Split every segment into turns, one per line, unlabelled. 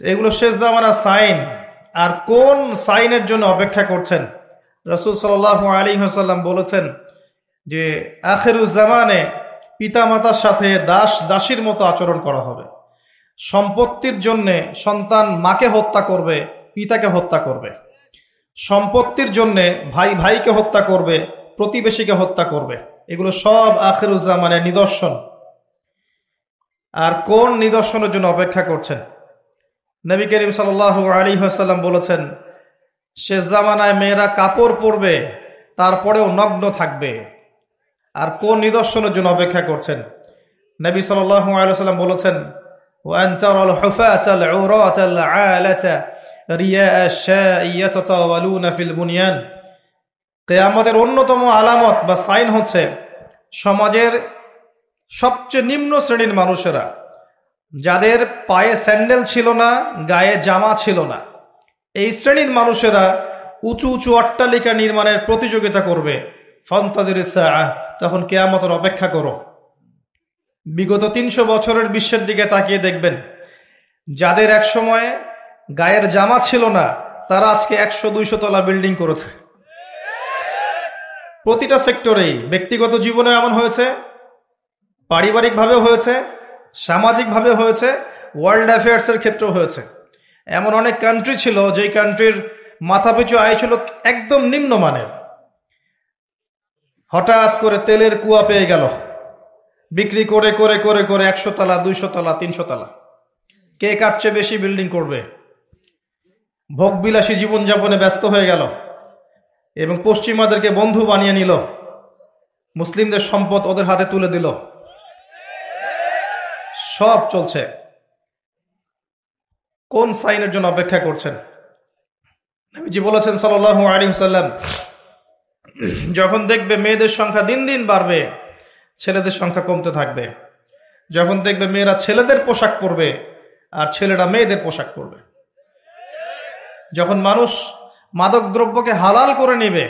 এগুলো শেষ জামানার সাইন। আর কোন সাইনের জন্য অপেক্ষা করছেন? রাসূল সাল্লাল্লাহু আলাইহি ওয়াসাল্লাম বলেছেন যে আখিরুজ জামানে পিতামাতার সাথে দাস দাসীর মতো আচরণ করা হবে। সম্পত্তির জন্যে সন্তান মাকে হত্যা করবে, পিতাকে হত্যা করবে। সম্পত্তির জন্যে ভাই ভাইকে হত্যা করবে, প্রতিবেশীকে হত্যা করবে। এগুলো সব আখিরুজ জামানের নিদর্শন। আর কোন নিদর্শনের জন্য অপেক্ষা করছেন? নবী করিম সাল্লাল্লাহু আলাইহি ওয়াসাল্লাম বলেছেন, শেষ জামানায় মেয়েরা কাপড় পরবে, তারপরেও নগ্ন থাকবে। আর কোন নিদর্শনের জন্য অপেক্ষা করছেন? নবী সাল্লাল্লাহু আলাইহি ওয়াসাল্লাম বলেছেন, ওয়ান তারাল হুফাতাল উরাতাল আলাতা রিয়া আশ-শাই ইয়াতাতাওয়ালুনা ফিল বুনিয়ান। কিয়ামতের অন্যতম আলামত বা সাইন হচ্ছে সমাজের সবচেয়ে নিম্ন শ্রেণীর মানুষেরা, যাদের পায়ে স্যান্ডেল ছিল না, গায়ে জামা ছিল না, এই শ্রেণীর মানুষেরা উঁচু উঁচু অট্টালিকা নির্মাণের প্রতিযোগিতা করবে। ফান্তাজিরিস সাআহ, তখন কিয়ামতের অপেক্ষা করো। বিগত ৩০০ বছরের বিশ্বের দিকে তাকিয়ে দেখবেন, যাদের এক সময় গায়ের জামা ছিল না, তারা আজকে ১০০-২০০ তলা বিল্ডিং করেছে। প্রতিটা সেক্টরেই, ব্যক্তিগত জীবনে এমন হয়েছে, পারিবারিকভাবে হয়েছে, সামাজিকভাবে হয়েছে, ওয়ার্ল্ড অ্যাফেয়ার্সের ক্ষেত্রেও হয়েছে। এমন অনেক কান্ট্রি ছিল যেই কান্ট্রির মাথাপিছু আয় ছিল একদম নিম্নমানের। হঠাৎ করে তেলের কুয়া পেয়ে গেল, বিক্রি করে করে করে করে ১০০ তলা, ২০০ তলা, ৩০০ তলা। কে কার চেয়ে বেশি বিল্ডিং করবে? ভোগবিলাসী জীবনযাপনে ব্যস্ত হয়ে গেল এবং পশ্চিমাদেরকে বন্ধু বানিয়ে নিল, মুসলিমদের সম্পদ ওদের হাতে তুলে দিল। সব চলছে। কোন সাইনের জন্য অপেক্ষা করছেন? নবীজি বলেছেন সাল্লাল্লাহু আলাইহি ওয়াসাল্লাম, যখন দেখবে মেয়েদের সংখ্যা দিন দিন বাড়বে, ছেলেদের সংখ্যা কমতে থাকবে। যখন দেখবে মেয়েরা ছেলেদের পোশাক পরবে আর ছেলেরা মেয়েদের পোশাক পরবে। যখন মানুষ মাদক দ্রব্যকে হালাল করে নেবে,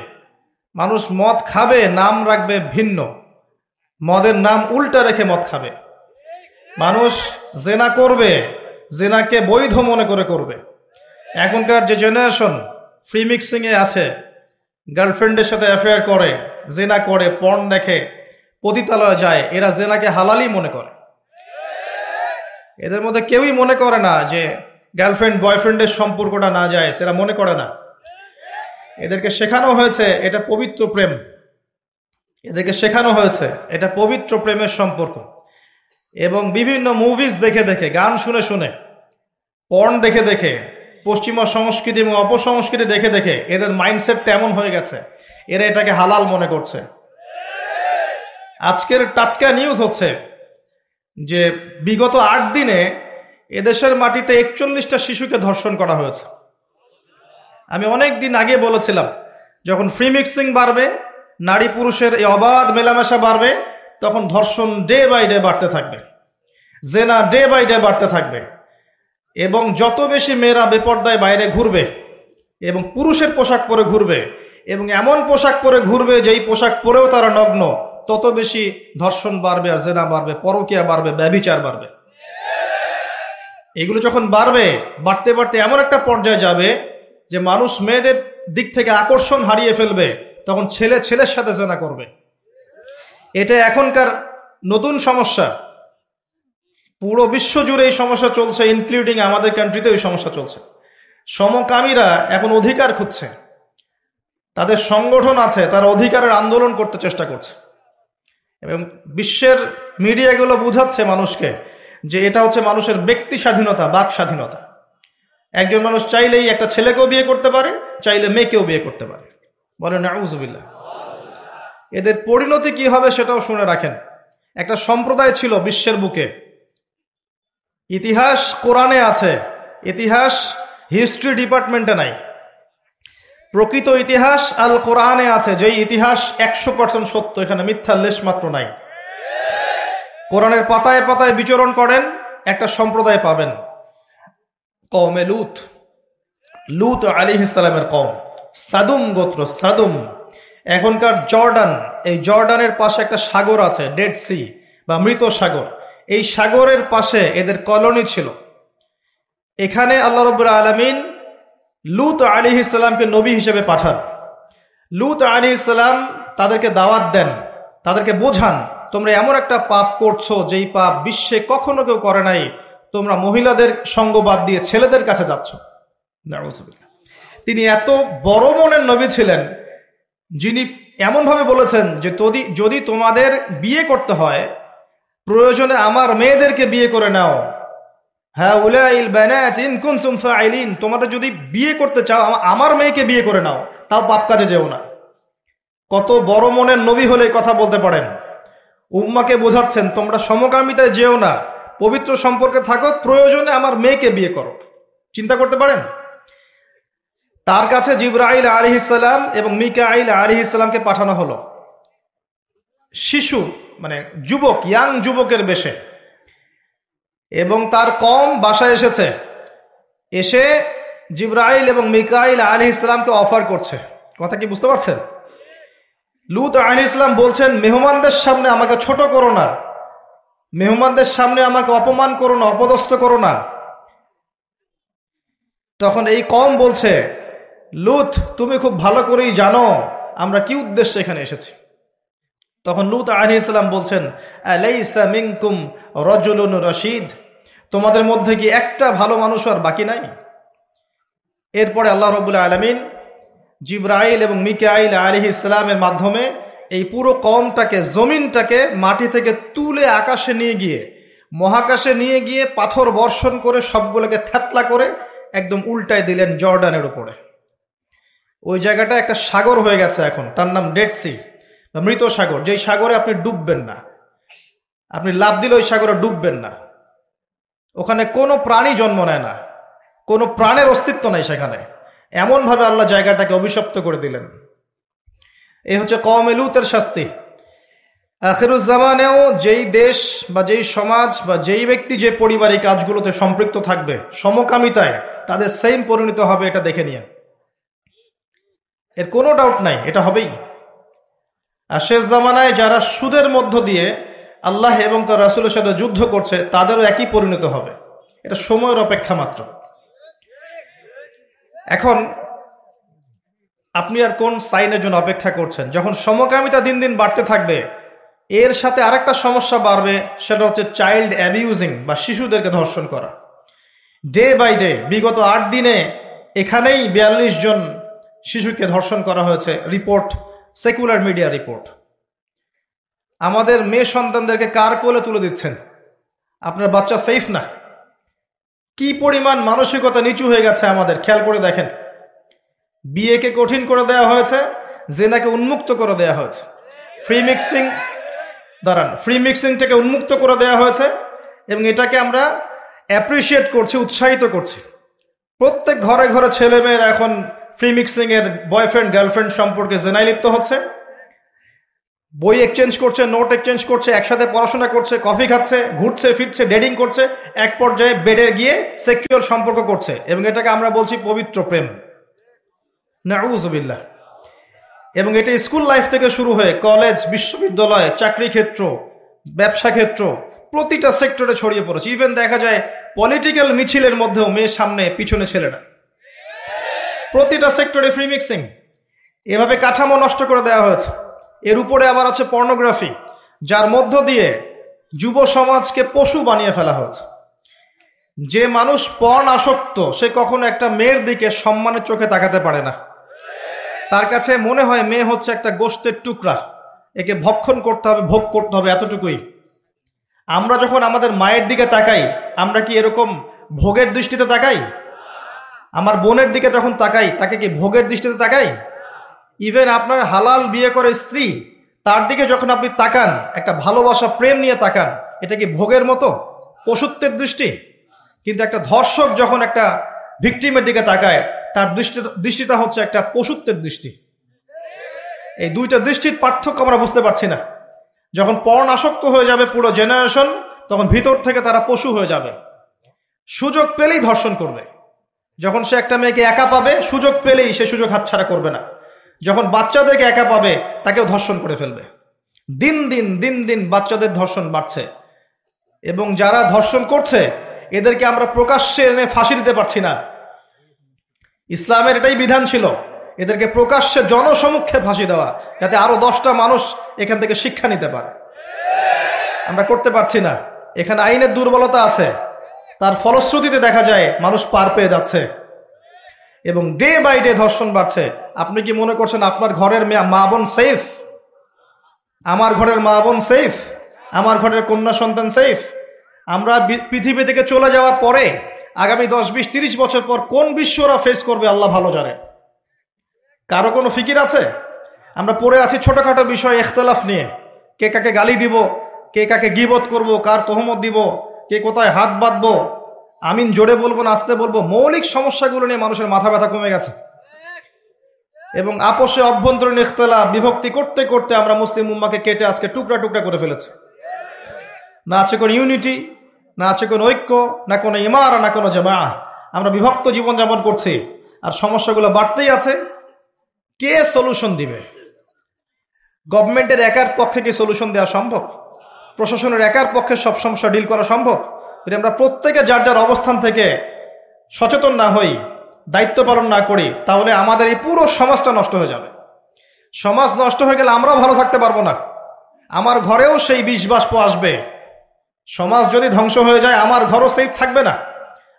মানুষ মদ খাবে, নাম রাখবে ভিন্ন, মদের নাম উল্টা রেখে মদ খাবে। মানুষ জেনা করবে, জেনাকে বৈধ মনে করে করবে। এখনকার যে জেনারেশন ফ্রি মিক্সিং এ আছে, গার্লফ্রেন্ডের সাথে অ্যাফেয়ার করে, জেনা করে, পর্ন দেখে, পতিতালয়ে যায়, এরা জেনাকে হালালই মনে করে। এদের মধ্যে কেউই মনে করে না যে গার্লফ্রেন্ড বয়ফ্রেন্ডের সম্পর্কটা না যায়, সেটা মনে করে না। এদেরকে শেখানো হয়েছে এটা পবিত্র প্রেম, এদেরকে শেখানো হয়েছে এটা পবিত্র প্রেমের সম্পর্ক। এবং বিভিন্ন মুভিজ দেখে দেখে, গান শুনে শুনে, পর্ন দেখে দেখে, পশ্চিমা সংস্কৃতি এবং অপসংস্কৃতি দেখে দেখে এদের মাইন্ডসেট তেমন হয়ে গেছে, এরা এটাকে হালাল মনে করছে। আজকের টাটকা নিউজ হচ্ছে যে বিগত ৮ দিনে এদেশের মাটিতে ৪১টা শিশুকে ধর্ষণ করা হয়েছে। আমি অনেক দিন আগে বলেছিলাম, যখন ফ্রি মিক্সিং বাড়বে, নারী পুরুষের এই অবাধ মেলামেশা বাড়বে, তখন ধর্ষণ ডে বাই ডে বাড়তে থাকবে, জেনা ডে বাই ডে বাড়তে থাকবে। এবং যত বেশি মেয়েরা বেপর্দায় বাইরে ঘুরবে এবং পুরুষের পোশাক পরে ঘুরবে এবং এমন পোশাক পরে ঘুরবে যেই পোশাক পরেও তারা নগ্ন, তত বেশি ধর্ষণ বাড়বে, আর জেনা বাড়বে, পরকীয়া বাড়বে, ব্যভিচার বাড়বে। এগুলো যখন বাড়বে, বাড়তে বাড়তে এমন একটা পর্যায়ে যাবে যে মানুষ মেয়েদের দিক থেকে আকর্ষণ হারিয়ে ফেলবে, তখন ছেলে ছেলের সাথে জেনা করবে। এটা এখনকার নতুন সমস্যা। পুরো বিশ্ব জুড়ে এই সমস্যা চলছে, ইনক্লুডিং আমাদের কান্ট্রিতে এই সমস্যা চলছে। সমকামীরা এখন অধিকার খুঁজছে, তাদের সংগঠন আছে, তারা অধিকারের আন্দোলন করতে চেষ্টা করছে। এবং বিশ্বের মিডিয়াগুলো বুঝাচ্ছে মানুষকে যে এটা হচ্ছে মানুষের ব্যক্তি স্বাধীনতা, বাক স্বাধীনতা। একজন মানুষ চাইলেই একটা ছেলেকেও বিয়ে করতে পারে, চাইলে মেয়েকেও বিয়ে করতে পারে। বলেন নাউযুবিল্লাহ। এদের পরিণতি কি হবে সেটাও শুনে রাখেন। একটা সম্প্রদায় ছিল বিশ্বের বুকে, ইতিহাস কোরআনে আছে, ইতিহাস হিস্ট্রি ডিপার্টমেন্টে নাই। প্রকৃত ইতিহাস আল কোরআনে আছে, যেই ইতিহাস ১০০% সত্য, এখানে মিথ্যার লেশ মাত্র নাই। কোরআনের পাতায় পাতায় বিচরণ করেন, একটা সম্প্রদায় পাবেন, কওমে লূত। লূত আলাইহিস সালামের কওম, সাদুম গোত্র, সাদুম। এখনকার জর্ডান, এই জর্ডানের পাশে একটা সাগর আছে, ডেড সি বা মৃত সাগর। এই সাগরের পাশে এদের কলোনি ছিল। এখানে আল্লাহ রাব্বুল আলামিন লূত আলাইহিস সালামকে নবী হিসেবে পাঠান। লূত আলাইহিস সালাম তাদেরকে দাওয়াত দেন, তাদেরকে বোঝান তোমরা এমন একটা পাপ করছো যেই পাপ বিশ্বে কখনো কেউ করে নাই। তোমরা মহিলাদের সঙ্গ বাদ দিয়ে ছেলেদের কাছে যাচ্ছ। নাউযুবিল্লাহ। তিনি এত বড় মনের নবী ছিলেন যিনি এমনভাবে বলেছেন যে যদি তোমাদের বিয়ে করতে হয় প্রয়োজনে আমার মেয়েদেরকে বিয়ে করে নাও। হাউলাইল বানাত ইন কুনতুম ফাইলিন, তোমরা যদি বিয়ে করতে চাও আমার মেয়েকে বিয়ে করে নাও, তাও পাপ কাজে যেও না। কত বড় মনের নবী হলে কথা বলতে পারেন। উম্মাকে বোঝাচ্ছেন তোমরা সমকামিতায় যেও না, পবিত্র সম্পর্কে থাকো, প্রয়োজনে আমার মেয়েকে বিয়ে করো। চিন্তা করতে পারেন। তার কাছে জিবরাইল আলাইহিস সালাম এবং মিকাইল আলাইহিস সালামকে পাঠানো হলো শিশু মানে যুবক, ইয়াং যুবকের বেশে, এবং তার কম বাসায় এসেছে। এসে জিবরাইল এবং মিকাইল আলাইহিস সালামকে অফার করছে। কথা কি বুঝতে পারছেন? লূত আলাইহিস সালাম বলছেন মেহমানদের সামনে আমাকে ছোট করো না, মেহমানদের সামনে আমাকে অপমান করো না, অপদস্থ করো না। তখন এই কম বলছে লূত তুমি খুব ভালো করেই জানো আমরা কি উদ্দেশ্যে এখানে এসেছি। তখন লূত আলাইহিস সালাম বলছেন আলাইসা মিনকুম রাজুলুন রশিদ, তোমাদের মধ্যে কি একটা ভালো মানুষ আর বাকি নাই? এরপরে আল্লাহ রাব্বুল আলামিন জিবরাইল এবং মিকাইল আলাইহিস সালামের মাধ্যমে এই পুরো কওমটাকে, জমিনটাকে মাটি থেকে তুলে আকাশে নিয়ে গিয়ে, মহাকাশে নিয়ে গিয়ে পাথর বর্ষণ করে সবগুলোকে থেতলা করে একদম উল্টায় দিলেন জর্ডানের উপরে। ওই জায়গাটা একটা সাগর হয়ে গেছে এখন, তার নাম ডেড সি বা মৃত সাগর। যেই সাগরে আপনি ডুববেন না, আপনি লাফ দিলে ওই সাগরে ডুববেন না। ওখানে কোনো প্রাণী জন্ম নেয় না, কোনো প্রাণের অস্তিত্ব নাই সেখানে। এমনভাবে আল্লাহ জায়গাটাকে অভিশপ্ত করে দিলেন। এই হচ্ছে কওমে লূতের শাস্তি। আখিরুজ্জামানেও যেই দেশ বা যেই সমাজ বা যেই ব্যক্তি যে পরিবার এই কাজগুলোতে সম্পৃক্ত থাকবে, সমকামিতায়, তাদের সেম পরিণত হবে, এটা দেখে নিয়ে। এর কোনো ডাউট নাই, এটা হবেই। আর শেষ জামানায় যারা সুদের মধ্য দিয়ে আল্লাহ এবং তার রাসূলের সাথে যুদ্ধ করছে তাদেরও একই পরিণত হবে। এটা সময়ের অপেক্ষা মাত্র। এখন আপনি আর কোন সাইনের জন্য অপেক্ষা করছেন? যখন সমকামিতা দিন দিন বাড়তে থাকবে, এর সাথে আরেকটা সমস্যা বাড়বে, সেটা হচ্ছে চাইল্ড অ্যাবিউজিং বা শিশুদেরকে ধর্ষণ করা। ডে বাই ডে বিগত 8 দিনে এখানেই 42 জন শিশুকে ধর্ষণ করা হয়েছে, রিপোর্ট, সেকুলার মিডিয়া রিপোর্ট। আমাদের মেয়ে সন্তানদেরকে কার কোলে তুলে দিচ্ছেন? আপনার বাচ্চা সেফ না। কি পরিমাণ মানসিকতা নিচু হয়ে গেছে আমাদের, খেয়াল করে দেখেন। বিয়েকে কঠিন করে দেওয়া হয়েছে, জেনাকে উন্মুক্ত করে দেওয়া হয়েছে, ফ্রি মিক্সিংটাকে উন্মুক্ত করে দেওয়া হয়েছে, এবং এটাকে আমরা অ্যাপ্রিসিয়েট করছি, উৎসাহিত করছি। প্রত্যেক ঘরে ঘরে ছেলে মেয়েরা এখন ফ্রি মিক্সিং এর বয়ফ্রেন্ড গার্লফ্রেন্ড সম্পর্কে জেনায় লিপ্ত হচ্ছে। বই এক্সচেঞ্জ করছে, নোট এক্সচেঞ্জ করছে, একসাথে পড়াশোনা করছে, কফি খাচ্ছে, ঘুরছে ফিরছে, ডেটিং করছে, এক পর্যায়ে বেডে গিয়ে সেক্সুয়াল সম্পর্ক করছে, এবং এটাকে আমরা বলছি পবিত্র প্রেম। নাউযুবিল্লাহ। এবং এটা স্কুল লাইফ থেকে শুরু হয়ে কলেজ, বিশ্ববিদ্যালয়, চাকরি ক্ষেত্র, ব্যবসা ক্ষেত্র, প্রতিটা সেক্টরে ছড়িয়ে পড়েছে। ইভেন দেখা যায় পলিটিক্যাল মিছিলের মধ্যেও মেয়ের সামনে পিছনে ছেলেরা। প্রতিটা সেক্টরে ফ্রি মিক্সিং। এভাবে কাঠামো নষ্ট করে দেওয়া হয়েছে। এর উপরে আবার আছে পর্নোগ্রাফি, যার মধ্য দিয়ে যুব সমাজকে পশু বানিয়ে ফেলা হয়েছে। যে মানুষ পর্ন আসক্ত সে কখনো একটা মেয়ের দিকে সম্মানের চোখে তাকাতে পারে না। তার কাছে মনে হয় মেয়ে হচ্ছে একটা গোশতের টুকরা, একে ভক্ষণ করতে হবে, ভোগ করতে হবে, এতটুকুই। আমরা যখন আমাদের মায়ের দিকে তাকাই, আমরা কি এরকম ভোগের দৃষ্টিতে তাকাই? আমার বোনের দিকে যখন তাকাই, তাকে কি ভোগের দৃষ্টিতে তাকাই? ইভেন আপনার হালাল বিয়ে করে স্ত্রী, তার দিকে যখন আপনি তাকান, একটা ভালোবাসা প্রেম নিয়ে তাকান, এটা কি ভোগের মতো, পশুত্বের দৃষ্টি? কিন্তু একটা ধর্ষক যখন একটা ভিকটিমের দিকে তাকায়, তার দৃষ্টিটা হচ্ছে একটা পশুত্বের দৃষ্টি। এই দুইটা দৃষ্টির পার্থক্য আমরা বুঝতে পারছি না। যখন পর্ন আসক্ত হয়ে যাবে পুরো জেনারেশন, তখন ভিতর থেকে তারা পশু হয়ে যাবে, সুযোগ পেলেই ধর্ষণ করবে। যখন সে একটা মেয়েকে একা পাবে, সুযোগ পেলেই সে সুযোগ হাতছাড়া করবে না। যখন বাচ্চাদেরকে একা পাবে, তাকেও ধর্ষণ করে ফেলবে। দিন দিন বাচ্চাদের ধর্ষণ বাড়ছে, এবং যারা ধর্ষণ করছে এদেরকে আমরা প্রকাশ্যে এনে ফাঁসি দিতে পারছি না। ইসলামের এটাই বিধান ছিল, এদেরকে প্রকাশ্যে জনসমক্ষে ফাঁসি দেওয়া, যাতে আরো 10টা মানুষ এখান থেকে শিক্ষা নিতে পারে। আমরা করতে পারছি না। এখানে আইনের দুর্বলতা আছে, তার ফলশ্রুতিতে দেখা যায় মানুষ পার পেয়ে যাচ্ছে এবং ডে বাই ডে ধর্ষণ বাড়ছে। আপনি কি মনে করছেন আপনার ঘরের মা বোন সেফ? আমার ঘরের মা বোন সেফ? আমার ঘরের কন্যা সন্তান সেফ? আমরা পৃথিবী থেকে চলে যাওয়ার পরে আগামী 10, 20, 30 বছর পর কোন বিশ্বরা ফেস করবে আল্লাহ ভালো জানে। কারো কোনো ফিকির আছে? আমরা পড়ে আছি ছোটখাটো বিষয় ইখতিলাফ নিয়ে, কে কাকে গালি দিব, কে কাকে গীবত করব, কার তহমত দিব, কে কোথায় হাত বাঁধবো, আমিন জোরে বলবো না আস্তে বলবো, মৌলিক সমস্যাগুলো নিয়ে মানুষের মাথা ব্যথা কমে গেছে। এবং আপোষে অভ্যন্তরীণ ইখতিলাফ বিভক্তি করতে করতে আমরা মুসলিম উম্মাহকে কেটে আজকে টুকরা টুকরা করে ফেলেছি। না আছে কোনো ইউনিটি, না আছে কোনো ঐক্য, না কোনো ইমারা, না কোনো জামাআহ। আমরা বিভক্ত জীবনযাপন করছি আর সমস্যাগুলো বাড়তেই আছে। কে সলিউশন দিবে? গভর্নমেন্টের একার পক্ষে কি সলিউশন দেওয়া সম্ভব? প্রশাসনের একার পক্ষে সব সমস্যা ডিল করা সম্ভব? যদি আমরা প্রত্যেকে যার যার অবস্থান থেকে সচেতন না হই, দায়িত্ব পালন না করি, তাহলে আমাদের এই পুরো সমাজটা নষ্ট হয়ে যাবে। সমাজ নষ্ট হয়ে গেলে আমরাও ভালো থাকতে পারবো না, আমার ঘরেও সেই বিষ বাষ্প আসবে। সমাজ যদি ধ্বংস হয়ে যায় আমার ঘরও সেফ থাকবে না,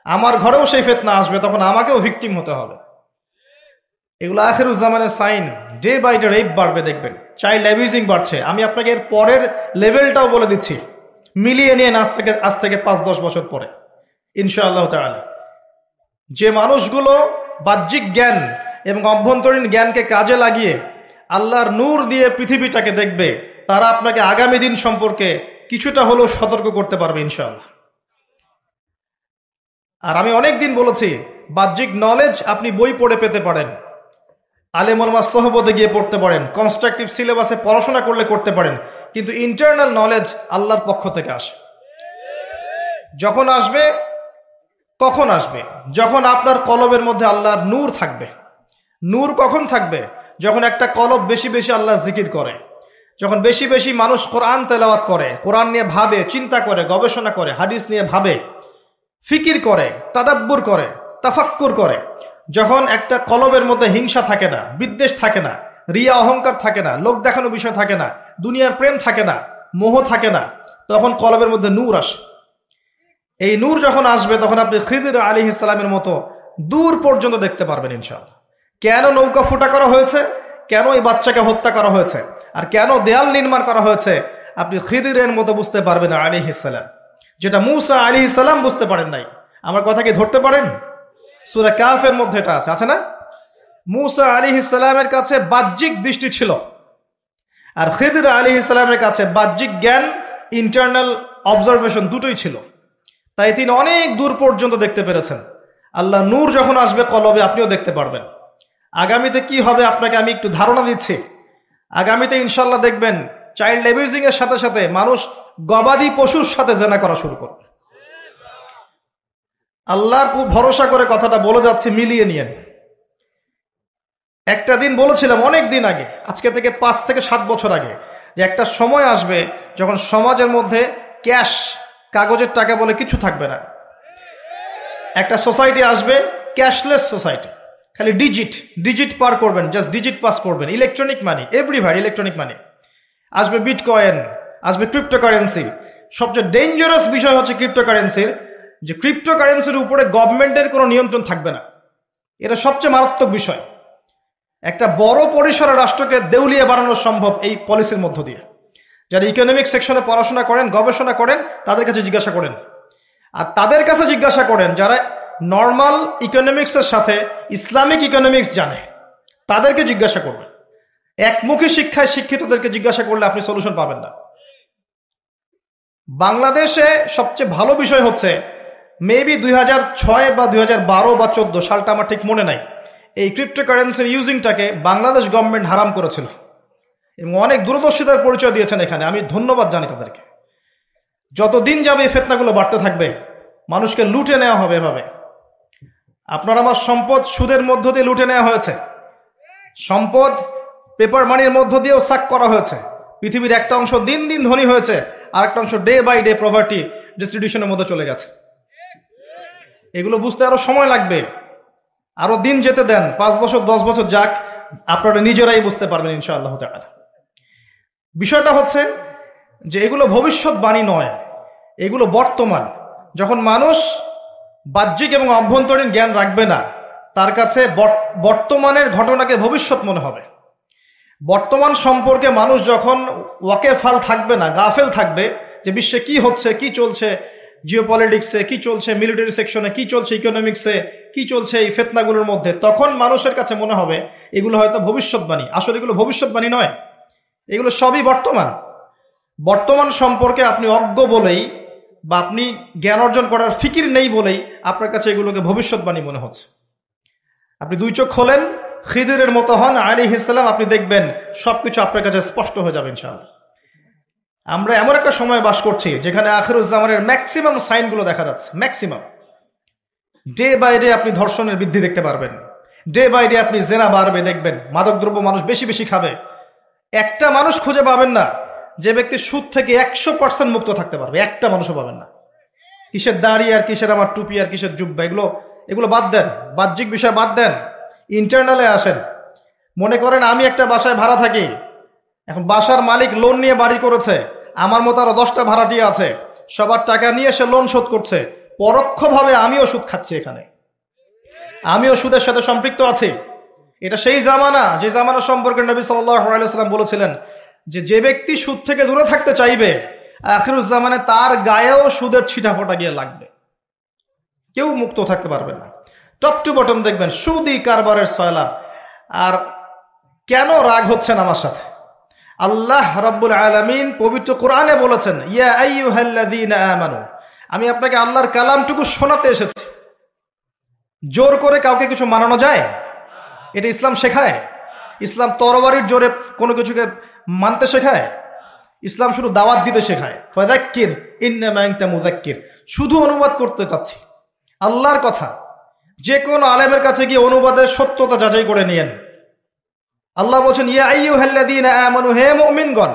আমার ঘরেও সেই ফিতনা আসবে, তখন আমাকেও ভিকটিম হতে হবে। এগুলো আখিরুজ্জামানের sign. Day by day rape বাড়বে, দেখবেন চাইল্ড অ্যাবিউজিং বাড়ছে। আমি আপনাকে এর পরের লেভেলটাও বলে দিচ্ছি, মিলিয়ে নিয়ে আজ থেকে 5-10 বছর পরে ইনশাআল্লাহ তাআলা যে মানুষগুলো বাহ্যিক জ্ঞান এবং অভ্যন্তরীণ জ্ঞানকে কাজে লাগিয়ে আল্লাহর নূর দিয়ে পৃথিবীটাকে দেখবে, তারা আপনাকে আগামী দিন সম্পর্কে কিছুটা হলেও সতর্ক করতে পারবে ইনশাআল্লাহ। আর আমি অনেক দিন বলেছি, বাহ্যিক নলেজ আপনি বই পড়ে পেতে পারেন, আলেম ওলামার সোহবতে গিয়ে পড়তে পারেন, কনস্ট্রাকটিভ সিলেবাসে পড়াশোনা করলে করতে পারেন, কিন্তু ইন্টারনাল নলেজ আল্লাহর পক্ষ থেকে আসে। যখন আসবে, কখন আসবে? যখন আপনার কলবের মধ্যে আল্লাহর নূর থাকবে। নূর কখন থাকবে? যখন একটা কলব বেশি বেশি আল্লাহ জিকির করে, যখন বেশি বেশি মানুষ কোরআন তেলাওয়াত করে, কোরআন নিয়ে ভাবে, চিন্তা করে, গবেষণা করে, হাদিস নিয়ে ভাবে, ফিকির করে, তাদাব্বুর করে, তাফাক্কুর করে। যখন একটা কলবের মধ্যে হিংসা থাকে না, বিদ্বেষ থাকে না, রিয়া অহংকার থাকে না, লোক দেখানো বিষয় থাকে না, দুনিয়ার প্রেম থাকে না, মোহ থাকে না, তখন কলবের মধ্যে নূর আসে। এই নূর যখন আসবে তখন আপনি খিজির আলাইহিস সালামের মতো দূর পর্যন্ত দেখতে পারবেন ইনশাআল্লাহ। কেন নৌকা ফুটা করা হয়েছে, কেন এই বাচ্চাকে হত্যা করা হয়েছে, আর কেন দেয়াল নির্মাণ করা হয়েছে, আপনি খিদিরের মতো বুঝতে পারবেন আলাইহিস সালাম, যেটা মূসা আলাইহিস সালাম বুঝতে পারেন নাই। আমার কথা কি ধরতে পারেন? সূরা কাফের মধ্যে এটা আছে না? মূসা আলাইহিস সালামের কাছে বাহ্যিক দৃষ্টি ছিল, আর খিদির আলাইহিস সালামের কাছে বাহ্যিক জ্ঞান, ইন্টারনাল অবজারভেশন দুটোই ছিল। তাই তিনি অনেক দূর পর্যন্ত দেখতে পেরেছেন। আল্লাহ নূর যখন আসবে কলবে, আপনিও দেখতে পারবেন। আগামীতে কি হবে আপনাকে আমি একটু ধারণা দিচ্ছি। আগামীতে ইনশাল্লাহ দেখবেন চাইল্ড অ্যাবিউজিং এর সাথে সাথে মানুষ গবাদি পশুর সাথে জেনা করা শুরু করবে। আল্লাহর ভরসা করে কথাটা বলে যাচ্ছে, মিলিয়ে নিয়েন। একটা দিন বলেছিলাম অনেক দিন আগে, আজকে থেকে 5 থেকে 7 বছর আগে, যে একটা সময় আসবে যখন সমাজের মধ্যে ক্যাশ, কাগজের টাকা বলে কিছু থাকবে না। একটা সোসাইটি আসবে ক্যাশলেস সোসাইটি, খালি ডিজিট পার করবেন, জাস্ট ডিজিট পাস করবেন, ইলেকট্রনিক মানি, এভরিভার ইলেকট্রনিক মানি। আসবে বিটকয়েন, আসবে ক্রিপ্টোকারেন্সি। সবচেয়ে ডেঞ্জারাস বিষয় হচ্ছে ক্রিপ্টোকারেন্সির, যে ক্রিপ্টোকারেন্সির উপরে গভর্নমেন্টের কোনো নিয়ন্ত্রণ থাকবে না। এটা সবচেয়ে মারাত্মক বিষয়। একটা বড় পরিসরে রাষ্ট্রকে দেউলিয়া বানানো সম্ভব এই পলিসির মধ্য দিয়ে। যারা ইকোনমিক সেকশনে পড়াশোনা করেন, গবেষণা করেন, তাদের কাছে জিজ্ঞাসা করেন। আর তাদের কাছে জিজ্ঞাসা করেন যারা নর্মাল ইকোনমিক্সের সাথে ইসলামিক ইকোনমিক্স জানে, তাদেরকে জিজ্ঞাসা করবেন। একমুখী শিক্ষায় শিক্ষিতদেরকে জিজ্ঞাসা করলে আপনি সলিউশন পাবেন না। বাংলাদেশে সবচেয়ে ভালো বিষয় হচ্ছে, মেবি 2006 বা 2012 বা 14 সালটা আমার ঠিক মনে নাই, এই ক্রিপ্টোকারেন্সির ইউজিংটাকে বাংলাদেশ গভর্নমেন্ট হারাম করেছিল এবং অনেক দূরদর্শিতার পরিচয় দিয়েছেন এখানে। আমি ধন্যবাদ জানি তাদেরকে। যতদিন যাবে এই ফিতনাগুলো বাড়তে থাকবে, মানুষকে লুটে নেওয়া হবে এভাবে। আপনার আমার সম্পদ সুদের মধ্য দিয়ে লুটে নেওয়া হয়েছে, সম্পদ পেপার মানির মধ্য দিয়েও সাক করা হয়েছে। পৃথিবীর একটা অংশ দিন দিন ধনী হয়েছে, আর একটা অংশ ডে বাই ডে পভার্টি ডিস্ট্রিবিউশনের মধ্যে চলে গেছে। এগুলো বুঝতে আরো সময় লাগবে, আরো দিন যেতে দেন, 5 বছর 10 বছর যাক, আপনারা নিজেরাই বুঝতে পারবেন ইনশাআল্লাহ তাআলা। বিষয়টা হচ্ছে যে এগুলো ভবিষ্যৎবাণী নয়, এগুলো বর্তমান। যখন মানুষ বাহ্যিক এবং অভ্যন্তরীণ জ্ঞান রাখবে না, তার কাছে বর্তমানের ঘটনাকে ভবিষ্যৎ মনে হবে। বর্তমান সম্পর্কে মানুষ যখন ওয়াকেফাল থাকবে না, গাফেল থাকবে যে বিশ্বে কি হচ্ছে, কি চলছে, জিওপলিটিক্সে কি চলছে, মিলিটারি সেকশনে কি চলছে, ইকোনমিক্সে কি চলছে, এই ফিতনাগুলোর মধ্যে, তখন মানুষের কাছে মনে হবে এগুলো হয়তো ভবিষ্যৎবাণী। আসলে এগুলো ভবিষ্যৎবাণী নয়, এগুলো সবই বর্তমান। বর্তমান সম্পর্কে আপনি অজ্ঞ বলেই বা আপনি জ্ঞান অর্জন করার ফিকির নেই বলেই আপনার কাছে এগুলোকে ভবিষ্যৎবাণী মনে হচ্ছে। আপনি 2 চোখ খোলেন, খিদিরের মতো হন আলাইহিস সালাম, আপনি দেখবেন সবকিছু আপনার কাছে স্পষ্ট হয়ে যাবে ইনশাআল্লাহ। আমরা এমন একটা সময় বাস করছি যেখানে আখিরুজ্জামানের ম্যাক্সিমাম সাইনগুলো দেখা যাচ্ছে। ম্যাক্সিমাম ডে বাই ডে আপনি ধর্ষণের বৃদ্ধি দেখতে পারবেন, ডে বাই ডে আপনি জেনা বাড়বে দেখবেন, মাদকদ্রব্য মানুষ বেশি বেশি খাবে। একটা মানুষ খুঁজে পাবেন না যে ব্যক্তি সুদ থেকে 100% মুক্ত থাকতে পারবে, একটা মানুষও পাবেন না। কিসের দাড়ি আর কিসের আমার টুপি আর কিসের জুব্বা, এগুলো বাদ দেন, বাহ্যিক বিষয় বাদ দেন, ইন্টারনালে আসেন। মনে করেন আমি একটা বাসায় ভাড়া থাকি, এখন বাসার মালিক লোন নিয়ে বাড়ি করেছে, আমার মতো আরো 10টা ভাড়াটিয়া আছে, সবার টাকা নিয়ে সে লোন শোধ করছে, পরোক্ষভাবে আমিও সুদ খাচ্ছি, এখানে আমিও সুদের সাথে সম্পৃক্ত আছি। এটা সেই জামানা যে জামানা সম্পর্কে নবী সাল্লাল্লাহু আলাইহি ওয়াসাল্লাম বলেছিলেন যে ব্যক্তি সুদ থেকে দূরে থাকতে চাইবে, আখিরুজ জামানে তার গায়েও সুদের ছিটাফোঁটা গিয়ে লাগবে, কেউ মুক্ত থাকতে পারবে না। টপ টু বটম দেখবেন সুদী কারবারের সয়লাব। আর কেন রাগ হচ্ছেন আমার সাথে? আল্লাহ রাব্বুল আলামিন পবিত্র কোরআনে বলেছেন, ইয়া আইয়ুহাল্লাযীনা আমানু, আমি আপনাকে আল্লাহর কালামটুকু শোনাতে এসেছি। জোর করে কাউকে কিছু মানানো যায়? এটা ইসলাম শেখায়? ইসলাম তরবারির জোরে কোনো কিছুকে মানতে শেখায়? ইসলাম শুধু দাওয়াত দিতে শেখায়। ফাযাক্কির ইন্নামা আনতা মুযাক্কির, শুধু অনুবাদ করতে চাচ্ছি আল্লাহর কথা। যে কোনো আলেমের কাছে গিয়ে অনুবাদের সত্যতা যাচাই করে নিয়েন। আল্লাহ বলছেন, ইয়া আইয়ুহাল্লাযীনা আমানু, হে মুমিনগণ,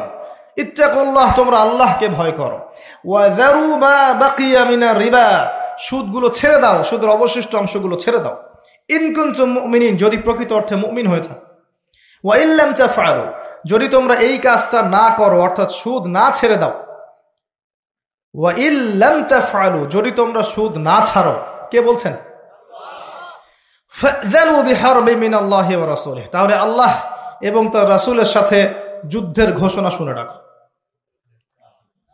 ইত্তাকুল্লাহ, তোমরা আল্লাহকে ভয় করো, ওয়া যারু মা বাকিয়া মিনার রিবা, সুদগুলো ছেড়ে দাও, সুদের অবশিষ্ট অংশগুলো ছেড়ে দাও, ইন কুনতুম মুমিনিন, যদি প্রকৃত অর্থে মুমিন হয়ে থাকো, ওয়া ইল্লাম তাফআলু, যদি তোমরা এই কাজটা না করো, অর্থাৎ সুদ না ছেড়ে দাও, ওয়া ইল্লাম তাফআলু, যদি তোমরা সুদ না ছাড়ো, কে বলছেন? ফাযানু বিহারবিন মিনাল্লাহি ওয়া রাসূলিহি, তাহলে আল্লাহ এবং তার রাসূলের সাথে যুদ্ধের ঘোষণা শুনে রাখো।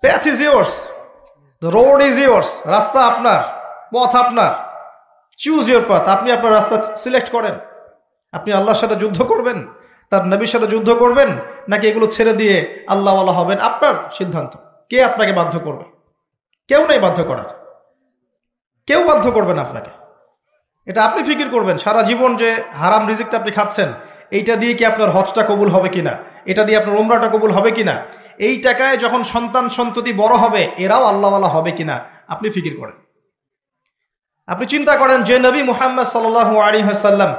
Path is yours, the road is yours, রাস্তা আপনার, পথ আপনার, চুজ ইউর পাথ। আপনি আপনার রাস্তা সিলেক্ট করেন। আপনি আল্লাহর সাথে যুদ্ধ করবেন, তার নবীর সাথে যুদ্ধ করবেন, নাকি এগুলো ছেড়ে দিয়ে আল্লাহওয়ালা হবেন, আপনার সিদ্ধান্ত। কে আপনাকে বাধ্য করবে? কেউ নেই বাধ্য করার, কেউ বাধ্য করবেন আপনাকে। এটা আপনি ফিকির করবেন। সারা জীবন যে হারাম রিজিকটা আপনি খাচ্ছেন, এইটা দিয়ে কি আপনার হজটা কবুল হবে কিনা, এটা দিয়ে আপনার উমরাটা কবুল হবে কিনা, এই টাকায় যখন সন্তান সন্ততি বড় হবে এরাও আল্লাহওয়ালা হবে কিনা, আপনি ফিকির করেন। আপনি চিন্তা করেন যে নবী মুহাম্মদ সাল্লাল্লাহু আলাইহি ওয়াসাল্লাম